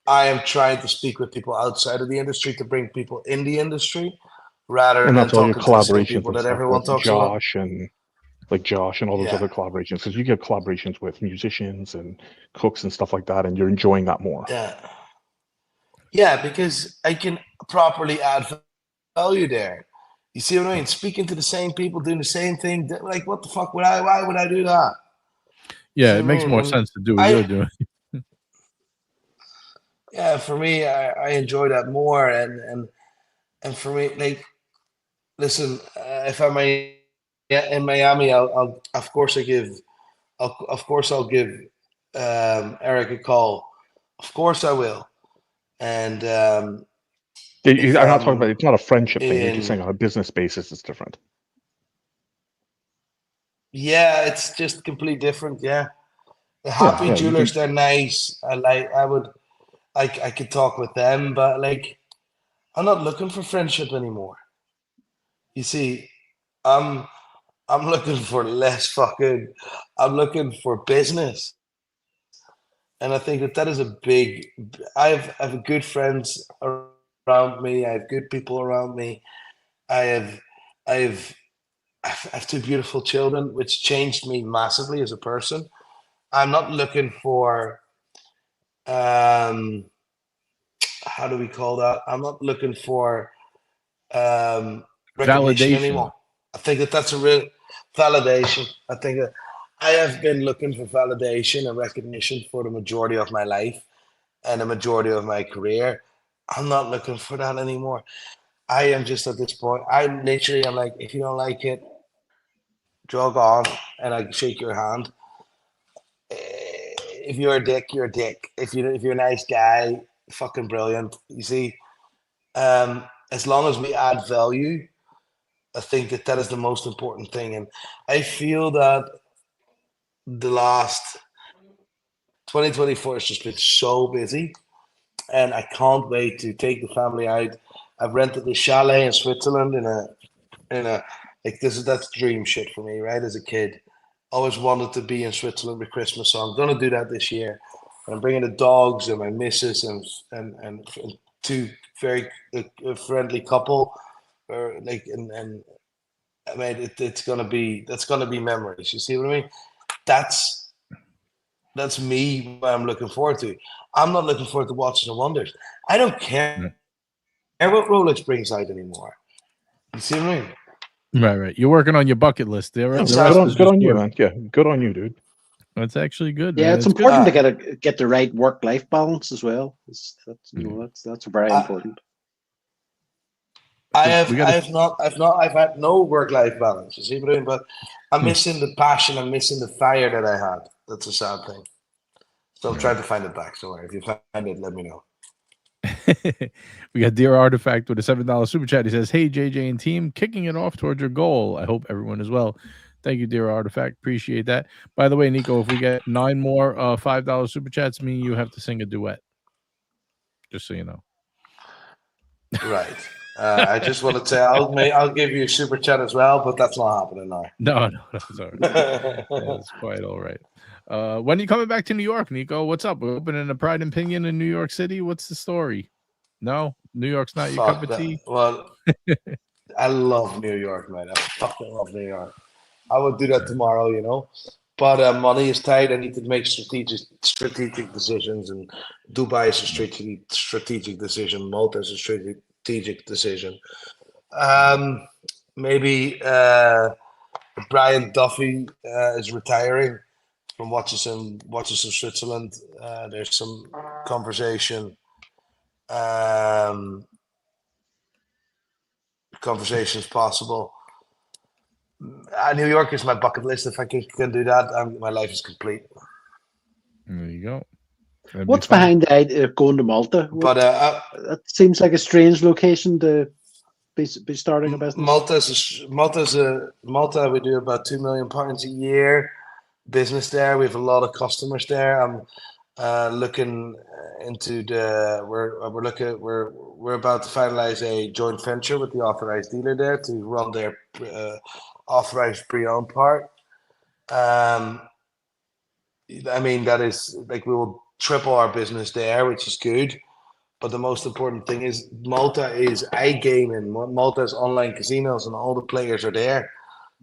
I am trying to speak with people outside of the industry to bring people in the industry rather And than that's all your talking to the same collaborations people and that stuff everyone with talks about. Josh and all those Yeah. other collaborations, because you get collaborations with musicians and cooks and stuff like that, and you're enjoying that more. Yeah. Yeah, because I can properly add value there. You see what I mean? Speaking to the same people, doing the same thing. Like, what the fuck would I? Why would I do that? Yeah, See it what I makes mean? more And sense to do what you're I, doing. yeah, for me, I enjoy that more. And for me, like, listen, if I'm in Miami, I'll of course I'll give Eric a call. Of course I will. And if I'm not talking about. I'm It's not a friendship thing. You're just saying in, on a business basis, it's different. yeah, it's just completely different. Yeah, the Yeah, happy yeah. You jewelers, can. they're nice. I could talk with them, but like, I'm not looking for friendship anymore. You see, I'm I'm looking for less fucking. I'm looking for business. And I think that that is a big. I have good friends around me. I have good people around me. I have, I have, I have two beautiful children, which changed me massively as a person. I'm not looking for, um, how do we call that? I'm not looking for recognition Validation. anymore. I think that that's a real validation. I think that I have been looking for validation and recognition for the majority of my life and the majority of my career. I'm not looking for that anymore. I am just at this point. I'm like, if you don't like it, jog on, and I shake your hand. If you're a dick, you're a dick. If you're a nice guy, fucking brilliant. You see, um, as long as we add value, I think that is the most important thing. And I feel that the last 2024 has just been so busy, and I can't wait to take the family out. I've rented a chalet in Switzerland in a like that's dream shit for me, right? As a kid, always wanted to be in Switzerland with Christmas, so I'm gonna do that this year. And I'm bringing the dogs and my missus and two very friendly couple, or like and I mean that's gonna be memories. You see what I mean? That's me. What I'm looking forward to. I'm not looking forward to Watches and Wonders. I don't care what Rolex brings out anymore. You see what I mean? Right. You're working on your bucket list. The rest Good is on, just good on you, work. man. Yeah, good on you, dude. That's actually good, Yeah, man. it's It's important good. to get the right work-life balance as well. That's very important. I've had no work-life balance. You see what I mean? But I'm missing the passion. I'm missing the fire that I had. That's a sad thing. So I'm trying to find it back. So if you find it, let me know. We got Dear Artifact with a $7 super chat. He says, "Hey JJ and team, kicking it off towards your goal. I hope everyone is well. Thank you, Dear Artifact. Appreciate that. By the way, Nico, if we get 9 more $5 super chats, me and you have to sing a duet. Just so you know." Right. I just want to say I'll give you a super chat as well, but that's not happening now. No, that's all right. That's quite all right. When are you coming back to New York, Nico? What's up? We're opening a Pride and Pinion in New York City. What's the story? No, New York's not your cup of tea. Well, I love New York, man. I fucking love New York. I would do that tomorrow, you know. But money is tight. I need to make strategic decisions, and Dubai is a strategic decision. Malta is a strategic decision. Maybe Brian Duffy is retiring from Watches in Switzerland. There's some conversation. Conversations possible. New York is my bucket list. If I can do that, my life is complete. There you go. What's behind the idea of going to Malta? But that seems like a strange location to be starting a business. Malta. We do about £2 million a year business there. We have a lot of customers there. I'm looking into we're about to finalize a joint venture with the authorized dealer there to run their authorized pre-owned part. I mean, that is like we will triple our business there, which is good. But the most important thing is Malta is iGaming. Malta is online casinos, and all the players are there.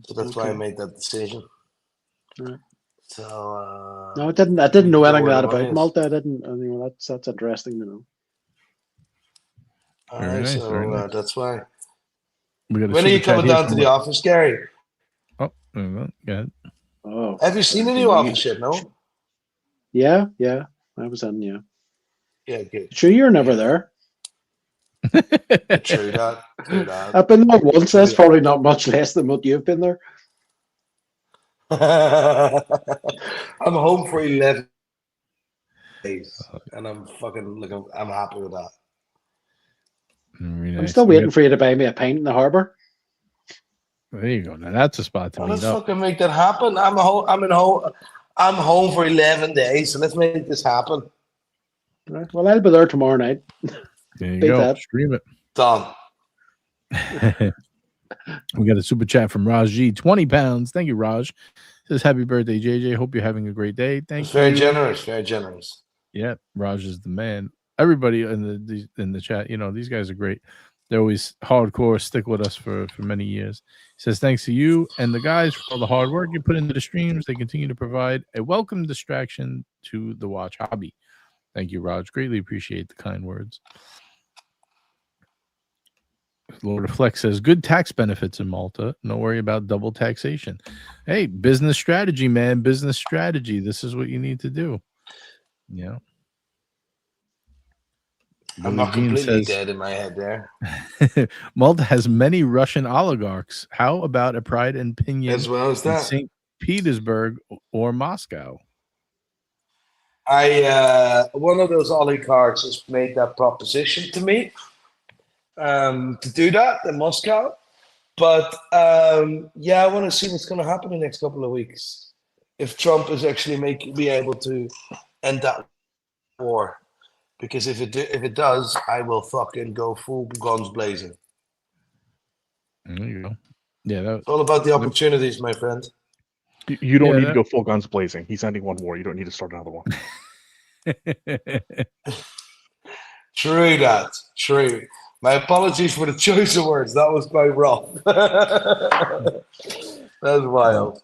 So that's why I made that decision. Right. So no, I didn't know anything about Malta. I didn't. That's interesting to know. All right, nice, so that's why. When are you coming down to the office, Gary? Oh, go ahead. Oh, have you seen the new office yet? No. Yeah, I was in. Yeah. Yeah, good. Sure, you're never there. True that. I've been there once. That's probably not much less than what you've been there. I'm home for 11 days, and I'm fucking looking. I'm happy with that. Nice. I'm still waiting for you to buy me a pint in the harbour. There you go. Now that's a spot to meet let's up. Fucking make that happen. I'm home for 11 days, so let's make this happen. Right. Well, I'll be there tomorrow night. There you go. That. Stream it. Done. We got a super chat from Raj G. 20 pounds. Thank you, Raj. Says happy birthday, JJ. Hope you're having a great day. Thank you. Very generous. Very generous. Yeah, Raj is the man. Everybody in the chat, you know, these guys are great. They're always hardcore, stick with us for many years. He says, thanks to you and the guys for all the hard work you put into the streams. They continue to provide a welcome distraction to the watch hobby. Thank you, Raj. Greatly appreciate the kind words. Lord of Flex says, good tax benefits in Malta. No worry about double taxation. Hey, business strategy, man. Business strategy. This is what you need to do. Yeah. I'm not completely dead in my head there. Malta has many Russian oligarchs. How about a Pride and Pinion as well as that? St. Petersburg or Moscow? One of those oligarchs has made that proposition to me, to do that in Moscow. But yeah, I want to see what's going to happen in the next couple of weeks. If Trump is actually be able to end that war, because if it does, I will fucking go full guns blazing. There you go. Yeah, It's all about the opportunities, my friend. You don't need to go full guns blazing. He's ending one war. You don't need to start another one. True that. True. My apologies for the choice of words. That was quite rough. That's wild.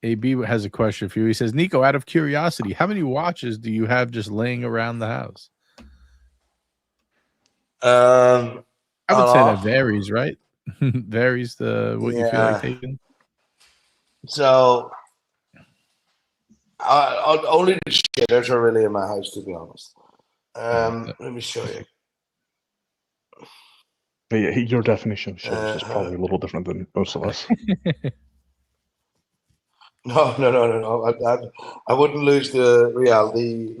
AB has a question for you. He says, Nico, out of curiosity, how many watches do you have just laying around the house? I would say that varies, right? Varies what you feel like taking. So, only the shitters are really in my house, to be honest. Let me show you. But yeah, your definition of shitters is probably a little different than most of us. No. I wouldn't lose the reality.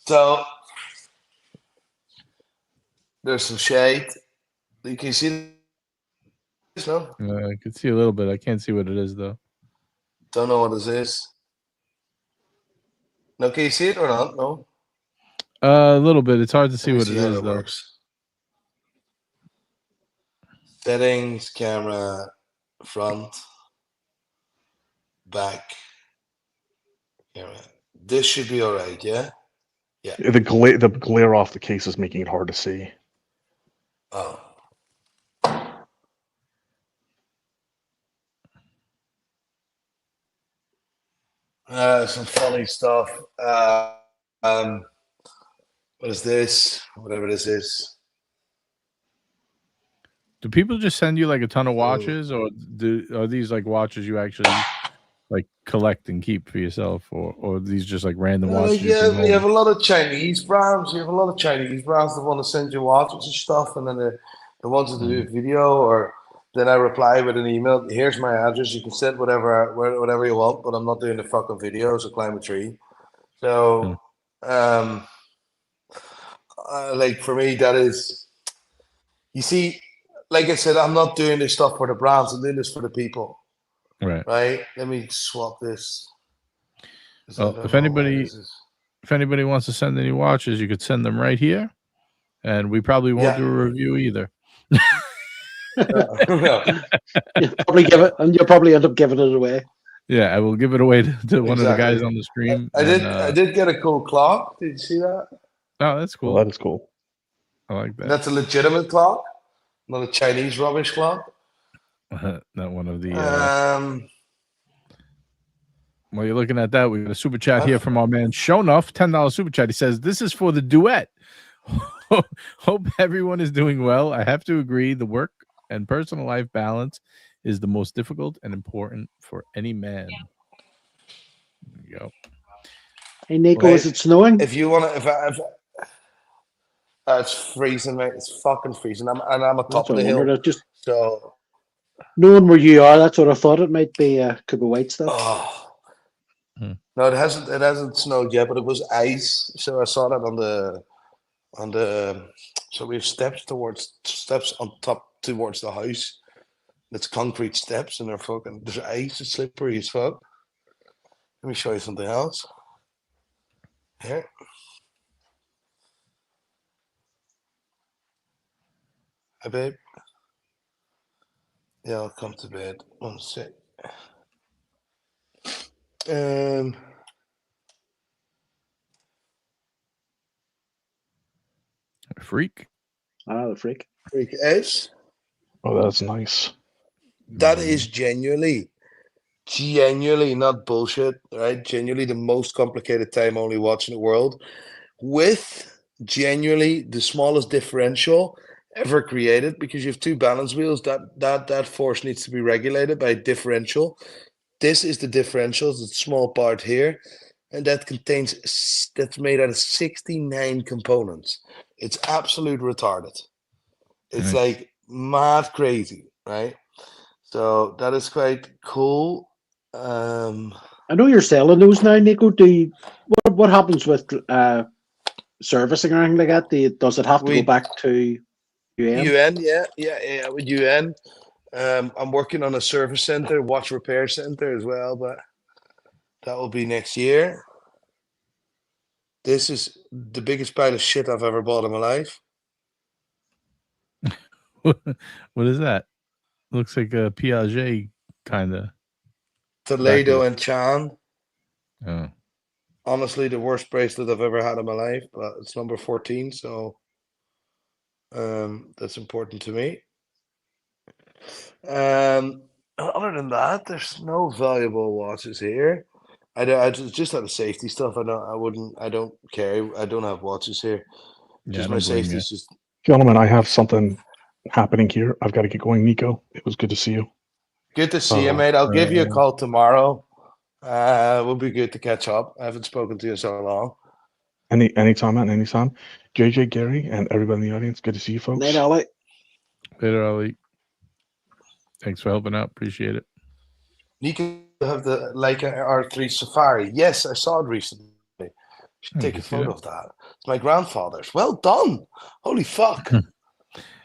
So, there's some shade. You can see this, no? I can see a little bit. I can't see what it is, though. Don't know what this is. No, can you see it or not? No? A little bit. It's hard to see what it is, though. Works. Settings, camera, front, back, camera. This should be all right, yeah? Yeah. The glare off the case is making it hard to see. Oh. Some funny stuff. What is this? Whatever this is. Do people just send you like a ton of watches, or are these like watches you actually like collect and keep for yourself, or are these just like random watches? Yeah, you have a lot of Chinese brands. You have a lot of Chinese brands that want to send you watches and stuff, and then the ones that do a video, or then I reply with an email. Here's my address. You can send whatever you want, but I'm not doing the fucking videos or climb a tree. So, like for me, that is, you see. Like I said, I'm not doing this stuff for the brands. I'm doing this for the people. Right. Let me swap this. Well, if anybody wants to send any watches, you could send them right here, and we probably won't do a review either. No. You'll probably give it, and you'll probably end up giving it away. Yeah, I will give it away to one of the guys on the stream. I did get a cool clock. Did you see that? Oh, that's cool. Well, that is cool. I like that. That's a legitimate clock. Not a Chinese rubbish clock. Not one of the. While you're looking at that, we got a super chat here from our man Shonuff, $10 super chat. He says, "This is for the duet. Hope everyone is doing well. I have to agree, the work and personal life balance is the most difficult and important for any man." There you go. Hey Nico, is it snowing? If you want to, it's freezing, mate. It's fucking freezing. I'm at top of the hill. So knowing where you are, that's what I thought it might be. Could be white stuff. Oh. No, it hasn't snowed yet, but it was ice. So I saw that on the. So we have steps on top towards the house. It's concrete steps, and there's ice. It's slippery as fuck. Let me show you something else. Here. Hi, babe. Yeah, I'll come to bed. 1 sec. Freak. The freak. Freak is. Oh, that's nice. That is genuinely not bullshit, right? Genuinely the most complicated time only watch in the world, with genuinely the smallest differential ever created, because you have two balance wheels. That force needs to be regulated by a differential. This is the differential, it's a small part here, and that's made out of 69 components. It's absolute retarded. It's like mad crazy, right? So that is quite cool. I know you're selling those now, Nico. What happens with servicing or anything like that? Does it have to go We- back to UN? UN, yeah, with UN. I'm working on a service center, watch repair center as well, but that will be next year. This is the biggest pile of shit I've ever bought in my life. What is that? Looks like a Piaget kind of. Toledo and Chan. Oh. Honestly, the worst bracelet I've ever had in my life, but it's number 14, so that's important to me. Other than that, there's no valuable watches here. I just have the safety stuff. I don't care. I don't have watches here. Just my safety is just. Gentlemen, I have something happening here. I've got to get going. Nico, it was good to see you. Good to see you, mate. I'll give you a call tomorrow. It will be good to catch up. I haven't spoken to you so long. Anytime, man, anytime. JJ, Gary, and everybody in the audience, good to see you, folks. Night, Ollie. Later, Ollie. Thanks for helping out. Appreciate it. Nico, you have the Leica R3 Safari. Yes, I saw it recently. You should take a photo of that. It's my grandfather's. Well done. Holy fuck.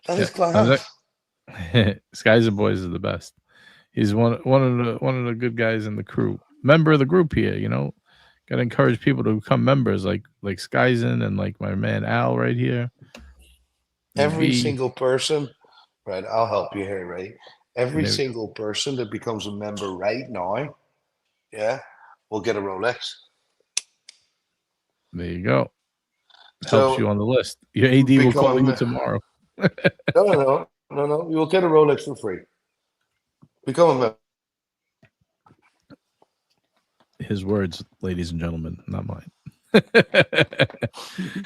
That is class. Skies and Boys is the best. He's one of the good guys in the crew. Member of the group here, you know. Gotta encourage people to become members, like Skyzen and like my man Al right here. Every single person, right? I'll help you here, right? Every single person that becomes a member right now, will get a Rolex. There you go. So helps you on the list. Your AD will call you tomorrow. No. You will get a Rolex for free. Become a member. His words, ladies and gentlemen, not mine.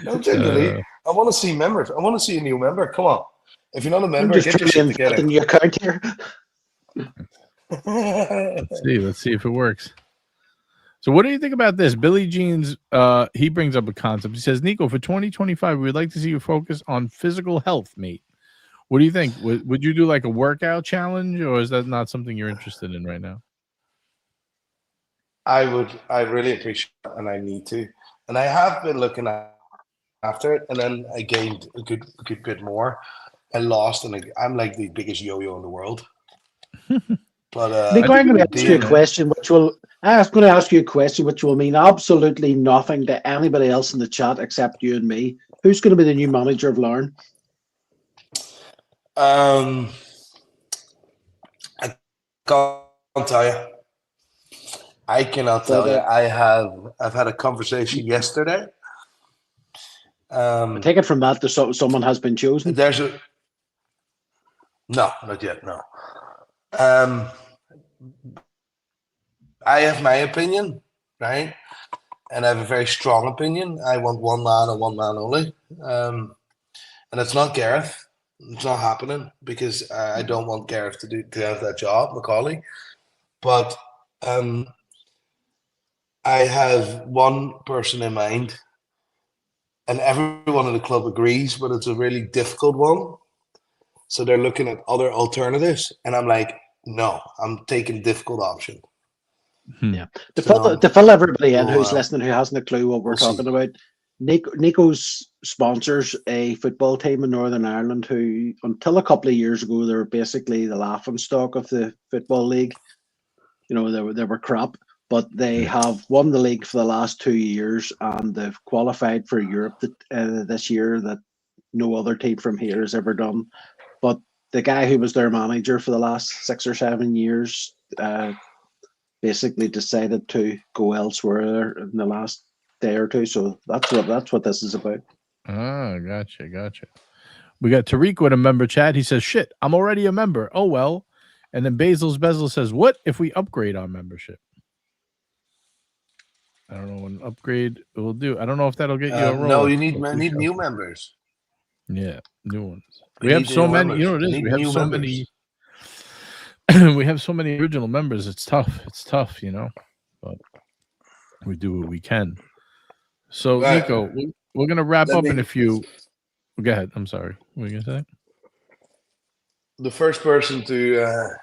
No, genuinely, I want to see members. I want to see a new member. Come on. If you're not a member, just get your shit together. In your account here. Let's see if it works. So what do you think about this? Billy Jeans, he brings up a concept. He says, Nico, for 2025, we would like to see you focus on physical health, mate. What do you think? Would you do like a workout challenge, or is that not something you're interested in right now? I really appreciate it, and I need to. And I have been looking after it, and then I gained a good bit more. I lost, and I'm like the biggest yo-yo in the world. But Nico, I'm going to ask you a question, which will mean absolutely nothing to anybody else in the chat except you and me. Who's going to be the new manager of Lauren? I can't tell you. I cannot tell you. I've had a conversation yesterday. I take it from that someone has been chosen. No, not yet. No. I have my opinion, right? And I have a very strong opinion. I want one man and one man only. And it's not Gareth. It's not happening because I don't want Gareth to have that job, Macaulay. But I have one person in mind, and everyone in the club agrees, but it's a really difficult one. So they're looking at other alternatives, and I'm like, no, I'm taking difficult option. Yeah, to fill everybody in who's listening who hasn't a clue what we're talking about. Nico's sponsors a football team in Northern Ireland who, until a couple of years ago, they were basically the laughingstock of the football league. You know, they were crap, but they have won the league for the last 2 years, and they've qualified for Europe this year that no other team from here has ever done. But the guy who was their manager for the last 6 or 7 years basically decided to go elsewhere in the last day or two. So that's what this is about. Ah, gotcha. We got Tariq with a member chat. He says, shit, I'm already a member. Oh, well. And then Basil's Bezel says, what if we upgrade our membership? I don't know what an upgrade will do. I don't know if that'll get you a Rolex. No, you need new members. Yeah, new ones. We have so many. Members. You know what it is? We have so many. We have so many original members. It's tough, you know. But we do what we can. So, right. Nico, we're gonna wrap up in a few. Go ahead. I'm sorry. What were you gonna say? The first person to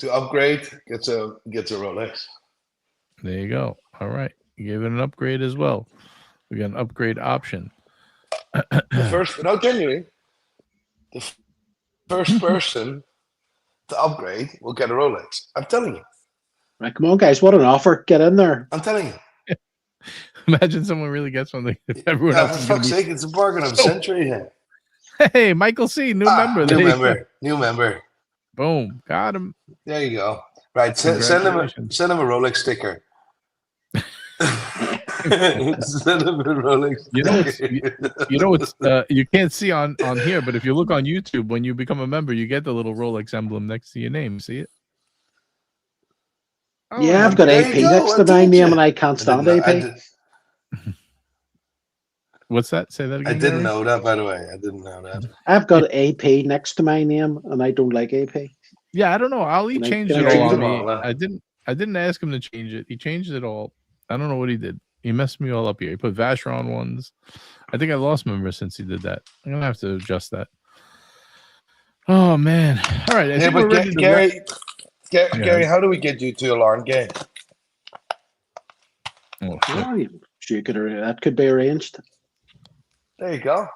upgrade gets a Rolex. There you go. All right, you gave it an upgrade as well. We got an upgrade option. Genuinely, the first person to upgrade will get a Rolex. I'm telling you. Right, come on, guys! What an offer! Get in there. I'm telling you. Imagine someone really gets something. If everyone else For is gonna fuck's sake, it's a bargain of the century here. Hey, Michael C, new member. New member. Boom, got him. There you go. Right, send him a Rolex sticker. Send him a Rolex sticker. It's you can't see on here, but if you look on YouTube, when you become a member, you get the little Rolex emblem next to your name. See it? Oh, yeah, I've got AP next to my name, and I can't stand AP. What's that? Say that again. I didn't know that, by the way. I didn't know that. I've got AP next to my name, and I don't like AP. Yeah, I don't know. Ali changed it all on me. I didn't ask him to change it. He changed it all. I don't know what he did. He messed me all up here. He put Vacheron ones. I think I lost member since he did that. I'm gonna have to adjust that. Oh man! All right. Yeah, but Gary, how do we get you to alarm game? Oh, that could be arranged. There you go.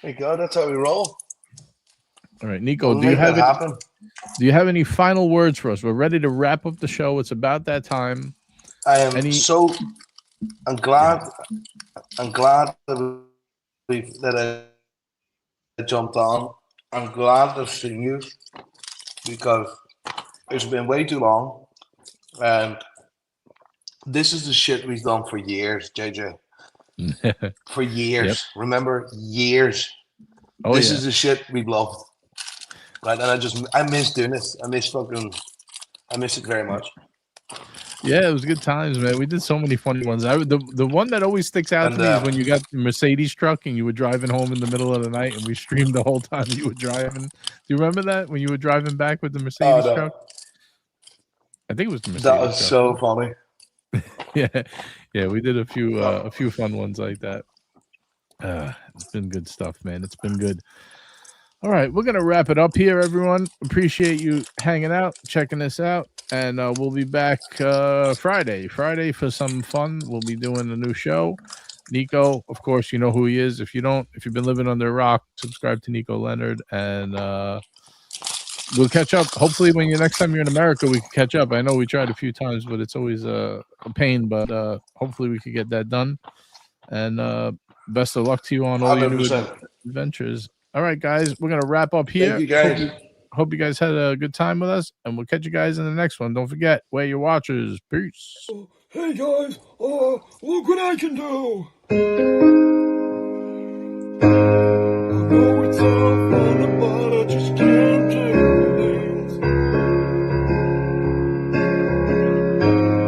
That's how we roll. All right, Nico, do you have any final words for us? We're ready to wrap up the show. It's about that time. I'm glad that I jumped on. I'm glad to see you because it's been way too long, and this is the shit we've done for years, JJ. For years. Yep. Remember, years. This is the shit we've loved. Right, and I miss doing this. I miss it very much. Yeah, it was good times, man. We did so many funny ones. The one that always sticks out to me is when you got the Mercedes truck and you were driving home in the middle of the night and we streamed the whole time you were driving. Do you remember that when you were driving back with the Mercedes truck? I think it was the Mercedes. That was truck. So funny. Yeah, we did a few fun ones like that. It's been good stuff, man. It's been good. All right, we're gonna wrap it up here, everyone. Appreciate you hanging out, checking this out, and we'll be back Friday for some fun. We'll be doing a new show. Nico, of course, you know who he is. If you've been living under a rock, subscribe to Nico Leonard, and we'll catch up. Hopefully, next time you're in America, we can catch up. I know we tried a few times, but it's always a pain. But hopefully, we can get that done. And best of luck to you on all 100%. Your new adventures. All right, guys, we're going to wrap up here. Thank you, guys. Hope you guys had a good time with us, and we'll catch you guys in the next one. Don't forget, wear your watches. Peace. Hey, guys, look what I can do. I know it's all fun, but I just can't take the names.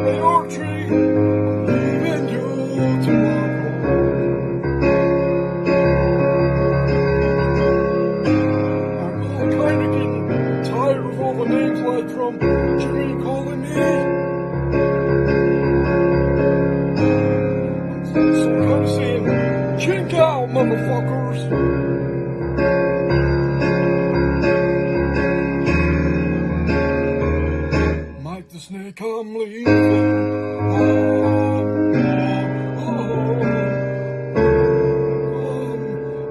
Hey, Archie, I'm leaving you tomorrow. All the names like from Jimmy calling me. So I'm kind of saying, chink out, motherfuckers. Mike the Snake, I'm leaving.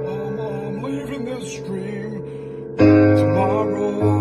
I'm leaving this stream tomorrow.